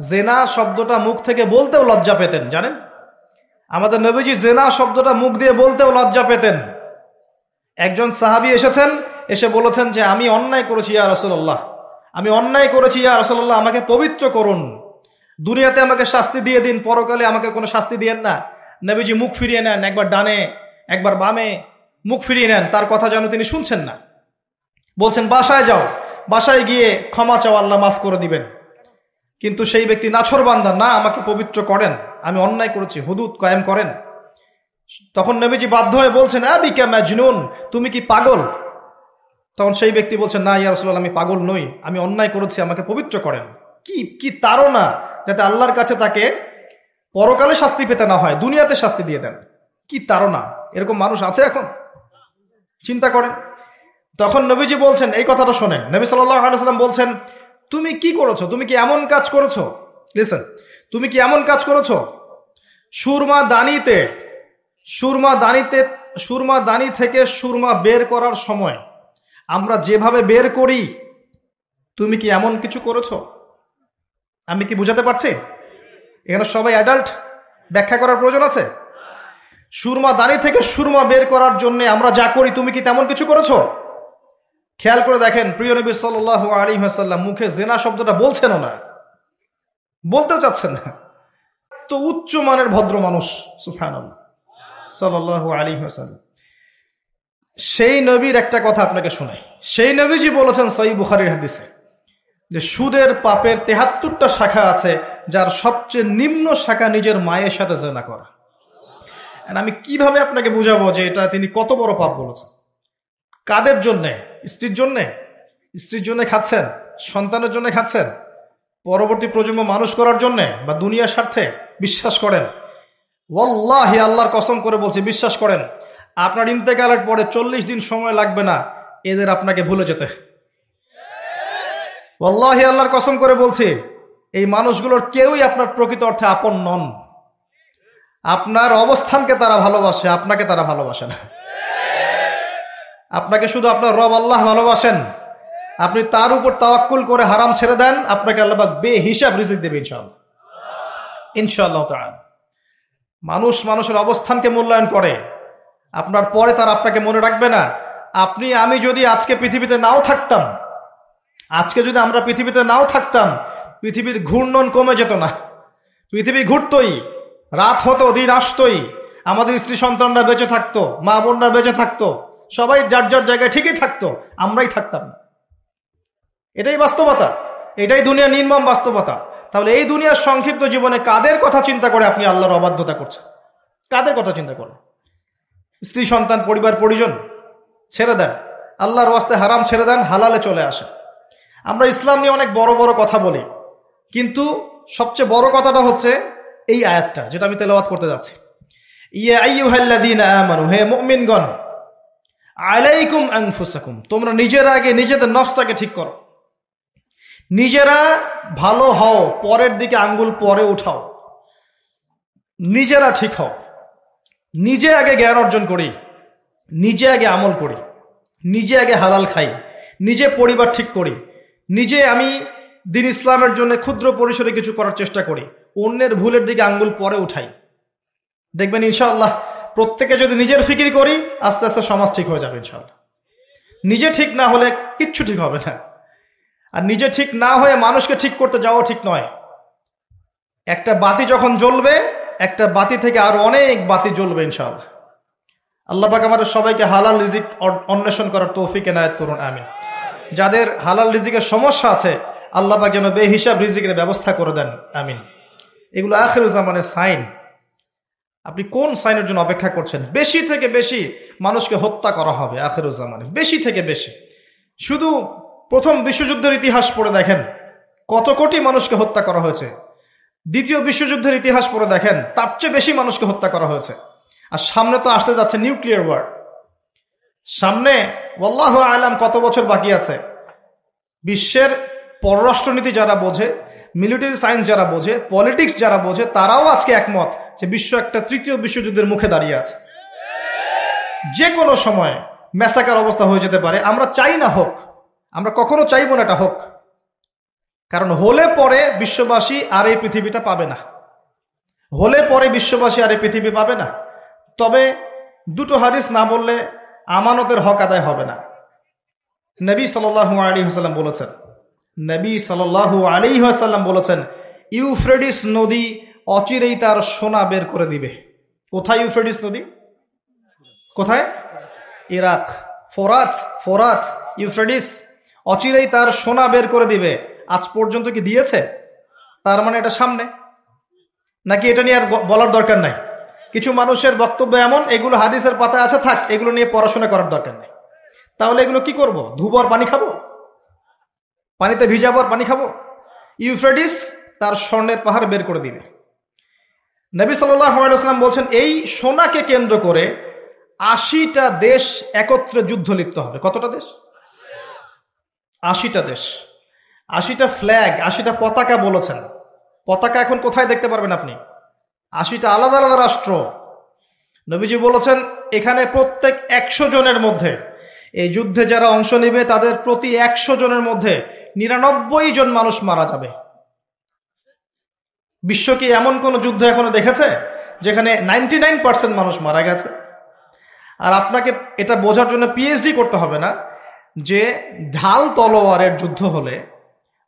জেনা শব্দটা মুখ থেকে বলতেও লজ্জা পেতেন। জানেন, আমাদের নবীজি জেনা শব্দটা মুখ দিয়ে বলতেও লজ্জা পেতেন। একজন সাহাবী এসেছেন, এসে বলেছেন যে আমি অন্যায় করেছি ইয়া রাসূলুল্লাহ, আমি অন্যায় করেছি ইয়া রাসূলুল্লাহ, আমাকে পবিত্র করুন, দুনিয়াতে আমাকে শাস্তি দিয়ে দিন, পরকালে আমাকে কোনো শাস্তি দিয়েন না। নবীজি মুখ ফিরিয়ে নেন, একবার ডানে একবার বামে মুখ ফিরিয়ে নেন, তার কথা যেন তিনি শুনছেন না। বলছেন বাসায় যাও, বাসায় গিয়ে ক্ষমা চাও, আল্লাহ মাফ করে দিবেন। কিন্তু সেই ব্যক্তি নাছোড়বান্দা, না আমাকে পবিত্র করেন, আমি অন্যায় করেছি, হুদুদ কায়েম করেন। তখন নবীজি বাধ্য হয়ে বলছেন, আবিকা মাজনুন, তুমি কি পাগল? তখন সেই ব্যক্তি বলছেন, না ইয়া রাসূলুল্লাহ, আমি পাগল নই, আমি অন্যায় করেছি, আমাকে পবিত্র করেন। কি তাড়না, যাতে আল্লাহর কাছে তাকে পরকালে শাস্তি পেতে না হয়, দুনিয়াতে শাস্তি দিয়ে দেন। কি তাড়না! এরকম মানুষ আছে এখন? চিন্তা করেন। তখন নবীজি বলছেন, এই কথাটা শোনেন, নবী সাল্লাল্লাহু আলাইহি ওয়াসাল্লাম বলছেন, তুমি কি করেছো? তুমি কি এমন কাজ করেছো? লিসেন, তুমি কি এমন কাজ করেছো? সুরমা দানি থেকে সুরমা বের করার সময় আমরা যেভাবে বের করি, তুমি কি এমন কিছু করেছো? আমি কি বুঝাতে পারছি? এখানে সবাই অ্যাডাল্ট, ব্যাখ্যা করার প্রয়োজন আছে? সুরমা দানি থেকে সুরমা বের করার জন্য আমরা যা করি, তুমি কি তেমন কিছু করেছো? খেয়াল করে দেখেন, প্রিয় নবী সাল্লাল্লাহু আলাইহি ওয়াসাল্লাম মুখে জেনা শব্দটা বলছেনও না, বলতেও চাচ্ছেন না। তো উচ্চ মানের ভদ্র মানুষ সুবহানাল্লাহ সাল্লাল্লাহু আলাইহি ওয়াসাল্লাম। সেই নবীর একটা কথা আপনাকে শোনাই। সেই নবীজি বলেছেন সহিহ বুখারীর হাদিসে যে সুদের পাপের ৭৩টা শাখা আছে, যার সবচেয়ে নিম্ন শাখা নিজের মায়ের সাথে জেনা করা। আমি কিভাবে আপনাকে বুঝাবো যে এটা তিনি কত বড় পাপ বলেছেন? কাদের জন্যে? স্ত্রীর জন্যে? স্ত্রীর জন্য খাচ্ছেন? সন্তানের জন্য খাচ্ছেন? পরবর্তী প্রজন্ম মানুষ করার জন্যে বা দুনিয়ার স্বার্থে? বিশ্বাস করেন, ওয়াল্লাহি আল্লাহর কসম করে বলছি, বিশ্বাস করেন, আপনার ইন্তেকালের পরে 40 দিন সময় লাগবে না এদের আপনাকে ভুলে যেতে। ওয়াল্লাহি আল্লাহর কসম করে বলছি, এই মানুষগুলোর কেউই আপনার প্রকৃত অর্থে আপন নন। আপনার অবস্থানকে তারা ভালোবাসে, আপনাকে তারা ভালোবাসে না। আপনাকে শুধু আপনার রব আল্লাহ ভালোবাসেন। আপনি তার উপর তাওয়াক্কুল করে হারাম ছেড়ে দেন, আপনাকে আল্লাহ পাক বেহিসাব রিজিক দেবে ইনশাআল্লাহ, ইনশাআল্লাহ তাআলা। মানুষ মানুষের অবস্থানকে মূল্যায়ন করে, আপনার পরে তার আপনাকে মনে রাখবে না। আপনি আমি যদি আজকে পৃথিবীতে নাও থাকতাম, আজকে যদি আমরা পৃথিবীতে নাও থাকতাম, পৃথিবীর ঘূর্ণন কমে যেত না। পৃথিবী ঘুরতই, রাত হতো, দিন আসতই, আমাদের স্ত্রী সন্তানরা বেঁচে থাকতো, মা বোনরা বেঁচে থাকতো, সবাই যার যার জায়গায় ঠিকই থাকতো, আমরাই থাকতাম না। এটাই বাস্তবতা, এটাই দুনিয়ার নির্মম বাস্তবতা। তাহলে এই দুনিয়ার সংক্ষিপ্ত জীবনে কাদের কথা চিন্তা করে আপনি আল্লাহর অবাধ্যতা করছেন? কাদের কথা চিন্তা করে? স্ত্রী সন্তান পরিবার পরিজন ছেড়ে দেন, আল্লাহর ওয়াস্তে হারাম ছেড়ে দেন, হালালে চলে আসে। আমরা ইসলাম নিয়ে অনেক বড় বড় কথা বলি, কিন্তু সবচেয়ে বড় কথাটা হচ্ছে এই আয়াতটা যেটা আমি তেলাওয়াত করতে যাচ্ছি। ইয়া আইয়ুহাল্লাযীনা আমানু, হে মুমিনগণ, আলাইকুম আনফুসাকুম, তোমরা নিজেরা আগে নিজেদের নফসটাকে ঠিক করো। নিজেরা ভালো হও, পরের দিকে আঙ্গুল পরে উঠাও। নিজেরা ঠিক হও। নিজে আগে জ্ঞান অর্জন করি, নিজে আগে আমল করি, নিজে আগে হালাল খাই, নিজে পরিবার ঠিক করি, নিজে আমি দিন ইসলামের জন্য ক্ষুদ্র পরিসরে কিছু করার চেষ্টা করি, অন্যের ভুলের দিকে আঙ্গুল পরে উঠাই। দেখবেন ইনশাআল্লাহ প্রত্যেকে যদি নিজের ফিকির করি, আস্তে আস্তে সমাজ ঠিক হয়ে যাবে ইনশাআল্লাহ। নিজে ঠিক না হলে কিচ্ছু ঠিক হবে না। আর নিজে ঠিক না হয়ে মানুষকে ঠিক করতে যাওয়া ঠিক নয়। একটা বাতি যখন জ্বলবে, একটা বাতি থেকে আরো অনেক বাতি জ্বলবে ইনশাআল্লাহ। আল্লাহ পাক আমাদের সবাইকে হালাল রিজিক অন্বেষণ করার তৌফিক এনায়েত করুন, আমিন। যাদের হালাল রিজিকের সমস্যা আছে, আল্লাহ পাক যেন বেহিসাব রিজিকের ব্যবস্থা করে দেন, আমিন। এগুলো আখির জামানের সাইন। আপনি কোন সাইনের জন্য অপেক্ষা করছেন? বেশি থেকে বেশি মানুষকে হত্যা করা হবে আখির জামানে, বেশি থেকে বেশি। শুধু প্রথম বিশ্বযুদ্ধের ইতিহাস পড়ে দেখেন কত কোটি মানুষকে হত্যা করা হয়েছে। দ্বিতীয় বিশ্বযুদ্ধের ইতিহাস পড়ে দেখেন তার চেয়ে বেশি মানুষকে হত্যা করা হয়েছে। আর সামনে তো আসতে যাচ্ছে নিউক্লিয়ার ওয়ার। সামনে আল্লাহু আ'লাম কত বছর বাকি আছে। বিশ্বের পররাষ্ট্রনীতি যারা বোঝে, মিলিটারি সায়েন্স যারা বোঝে, পলিটিক্স যারা বোঝে, তারাও আজকে একমত যে বিশ্ব একটা তৃতীয় বিশ্বযুদ্ধের মুখে দাঁড়িয়ে আছে। যে কোনো সময় ম্যাসাকার অবস্থা হয়ে যেতে পারে। আমরা চাই না হোক, আমরা কখনো চাইব না এটা হোক, কারণ হলে পরে বিশ্ববাসী আর এই পৃথিবীটা পাবে না। হলে পরে বিশ্ববাসী আর এই পৃথিবী পাবে না। তবে দুটো হাদিস না বললে আমানতের হক আদায় হবে না। নবী সাল্লাল্লাহু আলাইহি ওয়াসাল্লাম বলেছেন, নবী সাল্লাল্লাহু আলাইহি ওয়াসাল্লাম বলেছেন, ইউফ্রেটিস নদী অচিরেই তার সোনা বের করে দিবে। কোথায় ইউফ্রেটিস নদী? কোথায়? ইরাক। ফোরাত, ফোরাত, ইউফ্রেটিস অচিরেই তার সোনা বের করে দিবে। আজ পর্যন্ত কি দিয়েছে? তার মানে এটা সামনে, নাকি এটা নিয়ে আর বলার দরকার নাই? কিছু মানুষের বক্তব্য এমন, এগুলো হাদিসের পাতায় আছে, থাক, এগুলো নিয়ে পড়াশোনা করার দরকার নেই। তাহলে এগুলো কি করব? ধুবর পানি খাবো? পানিতে ভিজাবো আর পানি খাবো? ইউফ্রেটিস তার স্বর্ণের পাহাড় বের করে দিবে। নবী সাল্লাল্লাহু আলাইহি ওয়াসাল্লাম বলছেন, এই সোনাকে কেন্দ্র করে 80টা দেশ একত্রে যুদ্ধ লিপ্ত হবে। কতটা দেশ? 80টা দেশ, 80টা ফ্ল্যাগ, 80টা পতাকা বলেছেন। পতাকা এখন কোথায় দেখতে পারবেন আপনি? 80টা আলাদা আলাদা রাষ্ট্র। নবীজি বলেছেন, এখানে প্রত্যেক 100 জনের মধ্যে, এই যুদ্ধে যারা অংশ নেবে তাদের প্রতি 100 জনের মধ্যে 99 জন মানুষ মারা যাবে। বিশ্ব কি এমন কোন যুদ্ধ এখনো দেখেছে যেখানে 99% মানুষ মারা গেছে? আর আপনাকে এটা বোঝার জন্য পিএইচডি করতে হবে না যে ঢাল তলোয়ারের যুদ্ধ হলে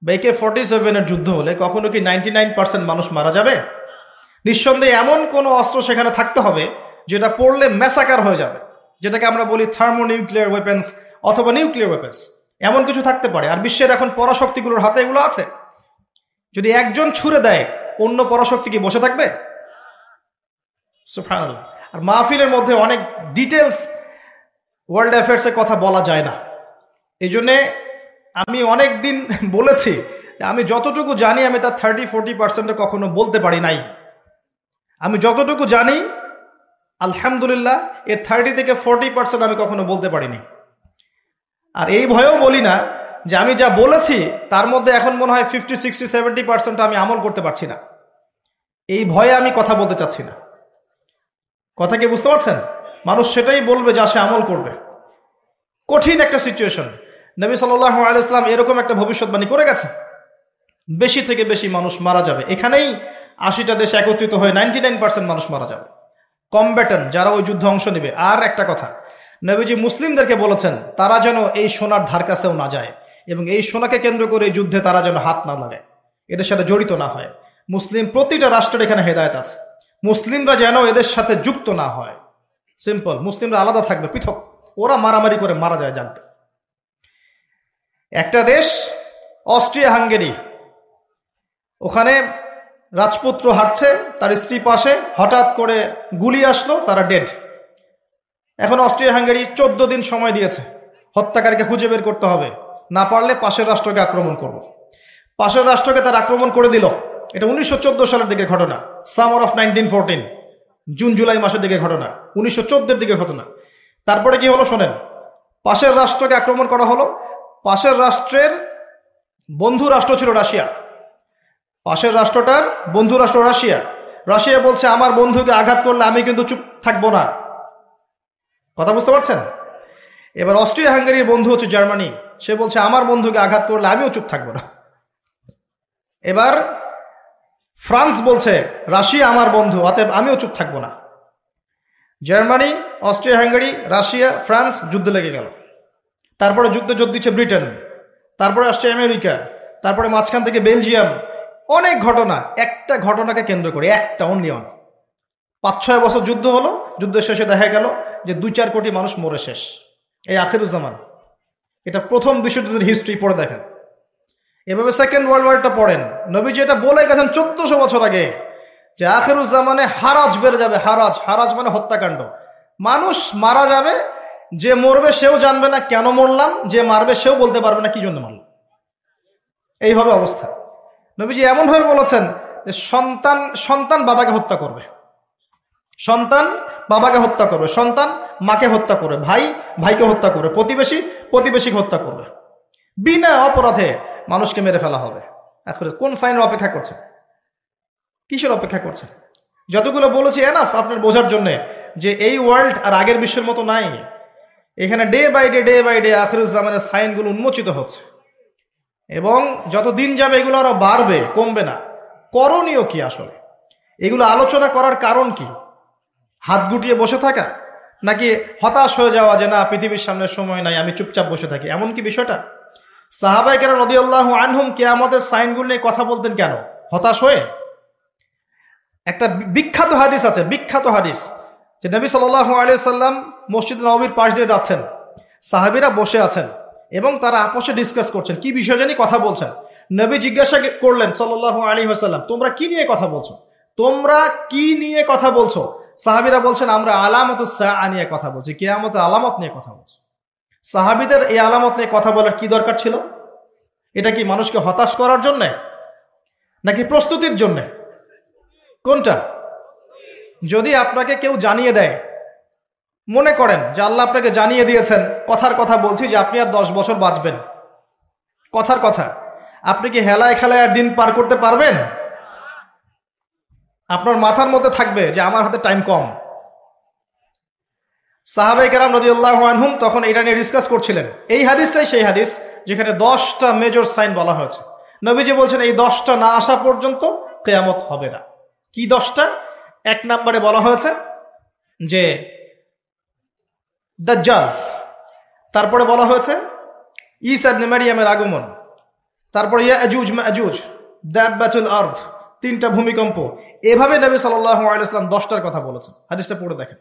বা AK-47 যুদ্ধ হলে কখনো কি 99% মানুষ মারা যাবে? নিঃসন্দেহে এমন কোনো অস্ত্র সেখানে থাকতে হবে যেটা পড়লে ম্যাসাকার হয়ে যাবে, যেটাকে আমরা বলি থার্মোনিউক্লিয়ার ওয়েপেন্স অথবা নিউক্লিয়ার ওয়েপেন্স। এমন কিছু থাকতে পারে। আর বিশ্বের এখন পরাশক্তিগুলোর হাতে এগুলো আছে। যদি একজন ছুড়ে দেয়, অন্য পরাশক্তি কি বসে থাকবে? সুবহানাল্লাহ। আর মাহফিলের মধ্যে অনেক ডিটেলস ওয়ার্ল্ড অ্যাফেয়ার্সের কথা বলা যায় না। এই জন্যে আমি অনেক দিন বলেছি আমি যতটুকু জানি আমি তার 30-40% কখনো বলতে পারি নাই। আমি যতটুকু জানি আলহামদুলিল্লাহ এর 30 থেকে 40% আমি কখনো বলতে পারিনি। আর এই ভয়েও বলি না যে আমি যা বলেছি তার মধ্যে এখন মনে হয় 50-60-70% আমি আমল করতে পারছি না। এই ভয়ে আমি কথা বলতে চাচ্ছি না। কথা কি বুঝতে পারছেন? মানুষ সেটাই বলবে যা সে আমল করবে। কঠিন একটা সিচুয়েশন। নবী সাল্লাল্লাহু আলাইহি ওয়াসাল্লাম এরকম একটা ভবিষ্যৎবাণী করে গেছে, বেশি থেকে বেশি মানুষ মারা যাবে। এখানেই 80টা দেশ একত্রিত হয়ে 99% মানুষ মারা যাবে, কমব্যাটন যারা ওই যুদ্ধে অংশ নেবে। আর একটা কথা, নবীজি মুসলিমদেরকে বলেছেন তারা যেন এই সোনার ধার কাছেও না যায় এবং এই সোনাকে কেন্দ্র করে এই যুদ্ধে তারা যেন হাত না লাগায়, এদের সাথে জড়িত না হয়। মুসলিম প্রতিটা রাষ্ট্রের এখানে হেদায়েত আছে। মুসলিমরা যেন এদের সাথে যুক্ত না হয়। সিম্পল, মুসলিমরা আলাদা থাকবে, পৃথক। ওরা মারামারি করে মারা যায় জানতে। একটা দেশ অস্ট্রিয়া হাঙ্গেরি, ওখানে রাজপুত্র হাঁটছে, তার স্ত্রী পাশে, হঠাৎ করে গুলি আসলো, তারা ডেড। এখন অস্ট্রিয়া হাঙ্গেরি 14 দিন সময় দিয়েছে, হত্যাকারীকে খুঁজে বের করতে হবে, না পারলে পাশের রাষ্ট্রকে আক্রমণ করব। পাশের রাষ্ট্রকে তার আক্রমণ করে দিল। এটা 1914 সালের দিকে ঘটনা, সামার অফ 1914, জুন জুলাই মাসের দিকে ঘটনা, 1914 দিকে ঘটনা। তারপরে কি হলো শোনেন, পাশের রাষ্ট্রকে আক্রমণ করা হলো। পাশের রাষ্ট্রের বন্ধু রাষ্ট্র ছিল রাশিয়া। পাশের রাষ্ট্রটার বন্ধু রাষ্ট্র রাশিয়া। রাশিয়া বলছে আমার বন্ধুকে আঘাত করলে আমি কিন্তু চুপ থাকবো না। কথা বুঝতে পারছেন? এবার অস্ট্রিয়া হাঙ্গেরির বন্ধু হচ্ছে জার্মানি, সে বলছে আমার বন্ধুকে আঘাত করলে আমিও চুপ থাকবো না। এবার ফ্রান্স বলছে রাশিয়া আমার বন্ধু, অতএব আমিও চুপ থাকবো না। Germany, Austria Hungary, Russia, France যুদ্ধে লেগে গেল। তারপরে যুদ্ধে যোগ দিচ্ছে ব্রিটেন, তারপরে আসছে আমেরিকা, তারপরে মাঝখান থেকে বেলজিয়াম। অনেক ঘটনা, একটা ঘটনাকে কেন্দ্র করে, একটা অনলি ওয়ান। 5-6 বছর যুদ্ধ হলো, যুদ্ধের শেষে দেখা গেল যে 2-4 কোটি মানুষ মরে শেষ। এই আখিরুজ্জামান। এটা প্রথম বিশ্বযুদ্ধের হিস্ট্রি পড়ে দেখেন। এভাবে সেকেন্ড ওয়ার্ল্ড ওয়ারটা পড়েন। নবীজি এটা বলে গেছেন 1400 বছর আগে যে আখিরুজ্জামানে হারাজ বেড়ে যাবে। হারাজ, হারাজ মানে হত্যাকাণ্ড। মানুষ মারা যাবে, যে মরবে সেও জানবে না কেন মরলাম, যে মারবে সেও বলতে পারবে না কি জন্য মারলাম। এইভাবে অবস্থা। নবীজি এমনভাবে বলেছেন যে সন্তান বাবাকে হত্যা করবে, সন্তান বাবাকে হত্যা করবে, সন্তান মাকে হত্যা করবে, ভাই ভাইকে হত্যা করবে, প্রতিবেশীকে হত্যা করবে। বিনা অপরাধে মানুষকে মেরে ফেলা হবে। এখন কোন সাইনের অপেক্ষা করছে? কিসের অপেক্ষা করছে? যতগুলো বলেছি এনাফ আপনার বোঝার জন্য যে এই ওয়ার্ল্ড আর আগের বিশ্বের মতো নাই। এখানে ডে বাই ডে আখিরুজ্জামানের সাইনগুলো উন্মোচিত হচ্ছে এবং যত দিন যাবে এগুলো আরো বাড়বে, কমবে না। করণীয় কি আসলে? এগুলো আলোচনা করার কারণ কি? হাত গুটিয়ে বসে থাকা, নাকি হতাশ হয়ে যাওয়া যে না পৃথিবীর সামনে সময় নাই, আমি চুপচাপ বসে থাকি, এমন কি বিষয়টা? সাহাবায়ে কেরাম রাদিয়াল্লাহু আনহুম কিয়ামতের সাইনগুলো নিয়ে কথা বলতেন কেন? হতাশ হয়ে? একটা বিখ্যাত হাদিস আছে, বিখ্যাত হাদিস, যে নবী সাল্লাল্লাহু আলাইহি ওয়াসাল্লাম মসজিদ নববীর পাশ দিয়ে যাচ্ছেন, সাহাবীরা বসে আছেন এবং তারা আপোষে ডিসকাস করছেন, কি বিষয় জানি কথা বলছেন। নবী জিজ্ঞাসা করলেন সাল্লাল্লাহু আলাইহি ওয়াসাল্লাম, তোমরা কি নিয়ে কথা বলছো? তোমরা কি নিয়ে কথা বলছো? সাহাবীরা বলছেন আমরা আলামাতুস সাআ নিয়ে কথা বলছি, কিয়ামতের আলামত নিয়ে কথা বলছি। সাহাবীদের এই আলামত নিয়ে কথা বলার কি দরকার ছিল? এটা কি মানুষকে হতাশ করার জন্য নাকি প্রস্তুতির জন্য? কোনটা? যদি আপনাকে কেউ জানিয়ে দেয়, মনে করেন যে আল্লাহ আপনাকে জানিয়ে দিয়েছেন, কথার কথা বলছি যে আপনি আর 10 বছর বাঁচবেন, কথার কথা, আপনি কি হেলায় খেলায় আর দিন পার করতে পারবেন? আপনার মাথার মধ্যে থাকবে যে আমার হাতে টাইম কম। সাহাবায়ে কেরাম রাদিয়াল্লাহু আনহুম তখন এটা নিয়ে ডিসকাস করছিলেন। এই হাদিসটাই সেই হাদিস যেখানে 10টা মেজর সাইন বলা হয়েছে। নবীজি বলছেন এই 10টা না আসা পর্যন্ত কিয়ামত হবে না। কি 10টা? 1 নম্বরে বলা হয়েছে যে দাজ্জাল, তারপরে বলা হয়েছে ঈসা ইবনে মারইয়ামের আগমন, তারপরে ইয়াজুজ মাজুজ, দাব্বাতুল আরদ, 3টা ভূমিকম্প, এভাবে নবী সাল্লাল্লাহু আলাইহি ওয়াসাল্লাম 10টার কথা বলেছেন। হাদিসটা পড়ে দেখেন।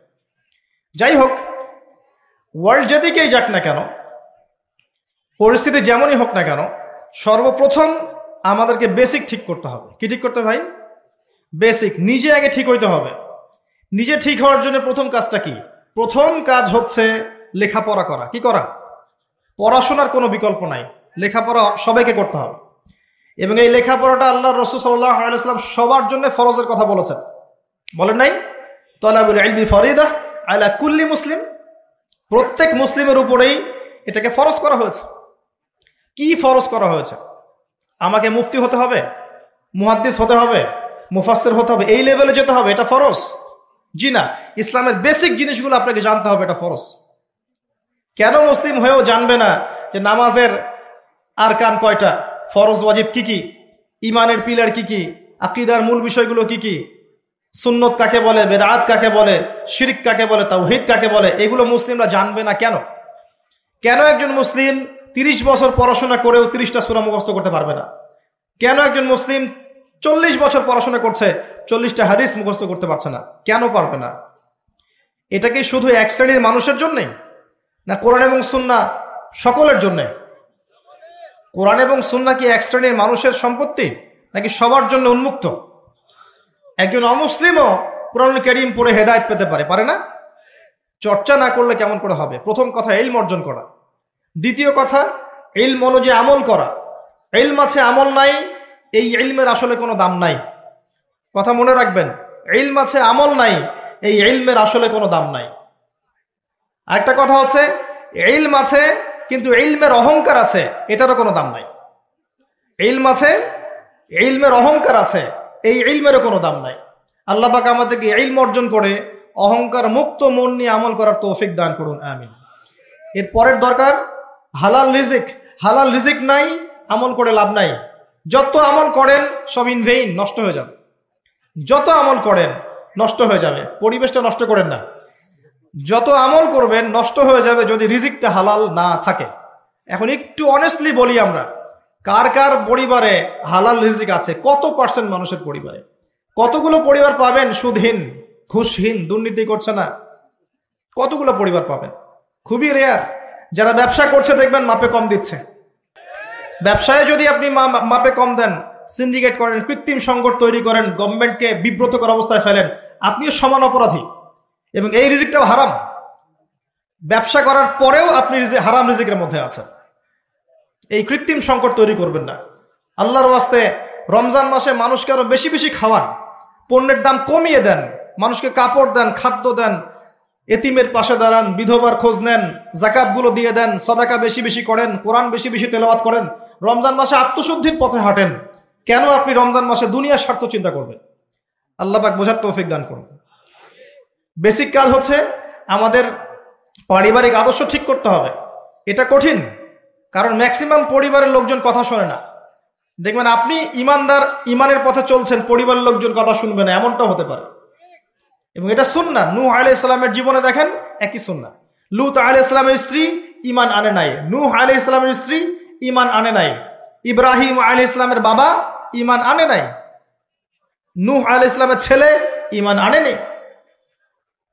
যাই হোক, ওয়ার্ল্ড যেদিকেই যাক না কেন, পরিস্থিতি যেমনই হোক না কেন, সর্বপ্রথম আমাদেরকে বেসিক ঠিক করতে হবে। কি ঠিক করতে ভাই? বেসিক। নিজে আগে ঠিক হইতে হবে। নিজে ঠিক হওয়ার জন্য প্রথম কাজটা কি? প্রথম কাজ হচ্ছে লেখাপড়া করা। কি করা? পড়াশোনার কোনো বিকল্প নাই, লেখাপড়া সবাইকে করতে হবে। এবং এই লেখাপড়াটা আল্লাহ রাসূল সাল্লাল্লাহু আলাইহি ওয়াসাল্লাম সবার জন্য ফরজের কথা বলেছেন। বলেন নাই? তালাবুল ইলমি ফরিদাহ আলা কুল্লি মুসলিম। প্রত্যেক মুসলিমের উপরেই এটাকে ফরজ করা হয়েছে। কি ফরজ করা হয়েছে? আমাকে মুফতি হতে হবে, মুহাদ্দিস হতে হবে, মুফাসসির হতে হবে, এই লেভেলে যেতে হবে, এটা ফরজ? জি না। ইসলামের বেসিক জিনিসগুলো আপনাকে জানতে হবে, এটা ফরজ। কেন মুসলিম হয়েও জানবে না যে নামাজের আরকান কয়টা, ফরজ ওয়াজিব কি কি, ইমানের পিলার কি কি, আকীদার মূল বিষয়গুলো কি কি, সুন্নত কাকে বলে, বেদআত কাকে বলে, শিরক কাকে বলে, তাওহীদ কাকে বলে, এগুলো মুসলিমরা জানবে না কেন? কেন একজন মুসলিম 30 বছর পড়াশোনা করেও 30টা সূরা মুখস্থ করতে পারবে না? কেন একজন মুসলিম 40 বছর পড়াশোনা করছে 40টা হাদিস মুখস্থ করতে পারছে না? কেন পারবে না? এটা কি শুধু এক শ্রেণীর মানুষের জন্যে, না কোরআন এবং সুন্নাহ সকলের জন্যে? কোরআন এবং সুন্নাহ কি এক শ্রেণীর মানুষের সম্পত্তি, নাকি সবার জন্য উন্মুক্ত? একজন অমুসলিমও কোরআনুল কারীম পড়ে হেদায়েত পেতে পারে, পারে না? চর্চা না করলে কেমন করে হবে? প্রথম কথা ইলম অর্জন করা। দ্বিতীয় কথা ইলম অনুযায়ী আমল করা। ইলম আছে আমল নাই, এই ইলমের আসলে কোনো দাম নাই। কথা মনে রাখবেন, ইলম আছে আমল নাই, এই ইলমের আসলে কোনো দাম নাই। আরেকটা কথা হচ্ছে ইলম আছে কিন্তু ইলমের অহংকার আছে, এটারও কোনো দাম নাই। ইলম আছে, ইলমের অহংকার আছে, এই ইলমেরও কোনো দাম নাই। আল্লাহ পাক আমাদেরকে ইলম অর্জন করে অহংকার মুক্ত মন নিয়ে আমল করার তৌফিক দান করুন, আমিন। এর পরের দরকার হালাল রিজিক। হালাল রিজিক নাই, আমল করে লাভ নাই। যত আমল করেন সব ইন ভেইন, নষ্ট হয়ে যাবে। যত আমল করেন নষ্ট হয়ে যাবে। পরিবেশটা নষ্ট করেন না। যত আমল করবেন নষ্ট হয়ে যাবে যদি রিজিকটা হালাল না থাকে। এখন একটু অনেস্টলি বলি, আমরা কার কার পরিবারে হালাল রিজিক আছে? কত পার্সেন্ট মানুষের পরিবারে? কতগুলো পরিবার পাবেন সুদহীন, ঘুষহীন, দুর্নীতি করছে না? কতগুলো পরিবার পাবেন? খুবই রেয়ার। যারা ব্যবসা করছে দেখবেন মাপে কম দিচ্ছে। ব্যবসায় যদি আপনি মাপে কম দেন, সিন্ডিকেট করেন, কৃত্রিম সংকট তৈরি করেন, গভর্নমেন্টকে বিব্রতকর অবস্থায় ফেলেন, আপনিও সমান অপরাধী। এবং এই রিজিকটাও হারাম। ব্যবসা করার পরেও আপনি হারাম রিজিকের মধ্যে আছেন। এই কৃত্রিম সংকট তৈরি করবেন না। আল্লাহর ওয়াস্তে রমজান মাসে মানুষকে আরো বেশি বেশি খাওয়ান, পণ্যের দাম কমিয়ে দেন, মানুষকে কাপড় দেন, খাদ্য দেন, এতিমের পাশে দাঁড়ান, বিধবার খোঁজ নেন, যাকাতগুলো দিয়ে দেন, সাদাকা বেশি বেশি করেন, কোরআন বেশি বেশি তেলাওয়াত করেন। রমজান মাসে আত্মশুদ্ধির পথে হাঁটেন। কেন আপনি রমজান মাসে দুনিয়ার স্বার্থ চিন্তা করবেন? আল্লাহ পাক বোঝার তৌফিক দান করুন। বেসিক কাজ হচ্ছে আমাদের পারিবারিক আদর্শ ঠিক করতে হবে। এটা কঠিন, কারণ ম্যাক্সিমাম পরিবারের লোকজন কথা শোনে না। দেখবেন আপনি ইমানদার, ইমানের পথে চলছেন, পরিবারের লোকজন কথা শুনবে না, এমনটাও হতে পারে। এবং এটা সুন্নাহ। নূহ আলাইহিস সালামের জীবনে দেখেন একই সুন্নাহ। লূত আলাইহিস সালামের স্ত্রী ঈমান আনে নাই, নূহ আলাইহিস সালামের স্ত্রী ঈমান আনে নাই, ইব্রাহিম আলাইহিস সালামের বাবা ঈমান আনে নাই, নূহ আলাইহিস সালামের ছেলে ঈমান আনেনি।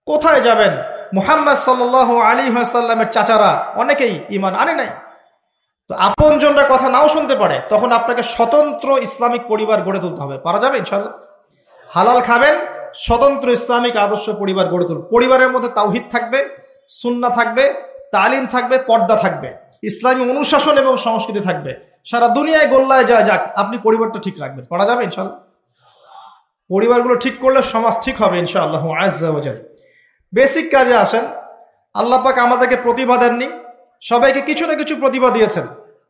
কোথায় যাবেন? মুহাম্মদ সাল্লাল্লাহু আলাইহি ওয়াসাল্লামের চাচারা অনেকেই ঈমান আনে নাই। তো আপনজনরা কথা নাও শুনতে পারে, তখন আপনাকে স্বতন্ত্র ইসলামিক পরিবার গড়ে তুলতে হবে। পারা যাবে ইনশাআল্লাহ? হালাল খাবেন, স্বতন্ত্র ইসলামিক আদর্শ পরিবার গড়ে তুলুন। পরিবারের মধ্যে তাওহীদ থাকবে, সুন্নাহ থাকবে, তালিম থাকবে, পর্দা থাকবে, ইসলামী অনুশাসন এবং সংস্কৃতি থাকবে। সারা দুনিয়ায় গোল্লায় যায় যাক, আপনি পরিবারটা ঠিক রাখবেন। পারা যাবে ইনশাআল্লাহ? পরিবারগুলো ঠিক করলে সমাজ ঠিক হবে ইনশাআল্লাহ আজ্জা ওয়া জাল। বেসিক কাজে আসেন। আল্লাহ পাক আমাদেরকে প্রতিভা দেননি, সবাইকে কিছু না কিছু প্রতিভা দিয়েছেন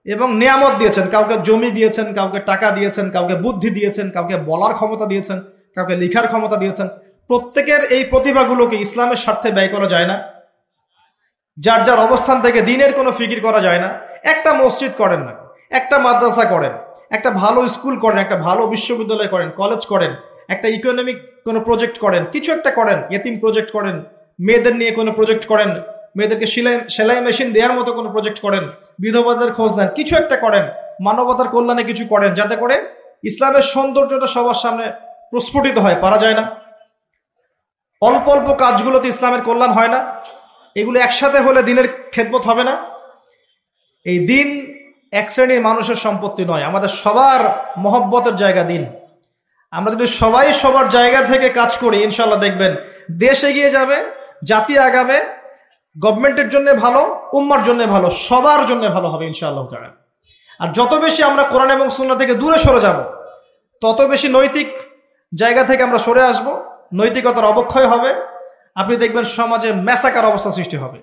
এবং নিয়ামত দিয়েছেন। কাউকে জমি দিয়েছেন, কাউকে টাকা দিয়েছেন, কাউকে বুদ্ধি দিয়েছেন, কাউকে বলার ক্ষমতা দিয়েছেন, কাউকে লিখার ক্ষমতা দিয়েছেন। প্রত্যেকের এই প্রতিভাগুলোকে ইসলামের স্বার্থে ব্যয় করা যায় না। যার যার অবস্থান থেকে দিনের কোনো ফিকির করা যায় না। একটা মসজিদ করেন না, একটা মাদ্রাসা করেন, একটা ভালো স্কুল করেন, একটা ভালো বিশ্ববিদ্যালয় করেন, কলেজ করেন, একটা ইকোনমিক কোনো প্রজেক্ট করেন, কিছু একটা করেন, ইয়েতিম প্রজেক্ট করেন, মেয়েদের নিয়ে কোনো প্রজেক্ট করেন, মেয়েদেরকে সেলাই মেশিন দেওয়ার মতো কোনো প্রজেক্ট করেন, বিধবাদের খোঁজ নেন, কিছু একটা করেন, মানবতার কল্যাণে কিছু করেন, যাতে করে ইসলামের সৌন্দর্যটা সবার সামনে প্রস্ফুটিত হয়। পারা যায় না? অল্প অল্প কাজগুলোতে ইসলামের কল্যাণ হয় না? এগুলো একসাথে হলে দিনের খেদমত হবে না? এই দিন এক শ্রেণীর মানুষের সম্পত্তি নয়, আমাদের সবার মহব্বতের জায়গা দিন। আমরা যদি সবাই সবার জায়গা থেকে কাজ করি, ইনশাল্লাহ দেখবেন দেশ এগিয়ে যাবে, জাতি আগাবে, গভর্নমেন্টের জন্য ভালো, উম্মার জন্য ভালো, সবার জন্য ভালো হবে ইনশাআল্লাহ তাআলা। আর যত বেশি আমরা কোরআন এবং সুন্নাহ থেকে দূরে সরে যাব, তত বেশি নৈতিক জায়গা থেকে আমরা সরে আসব, নৈতিকতার অবক্ষয় হবে। আপনি দেখবেন সমাজে ম্যাসাকার অবস্থা সৃষ্টি হবে,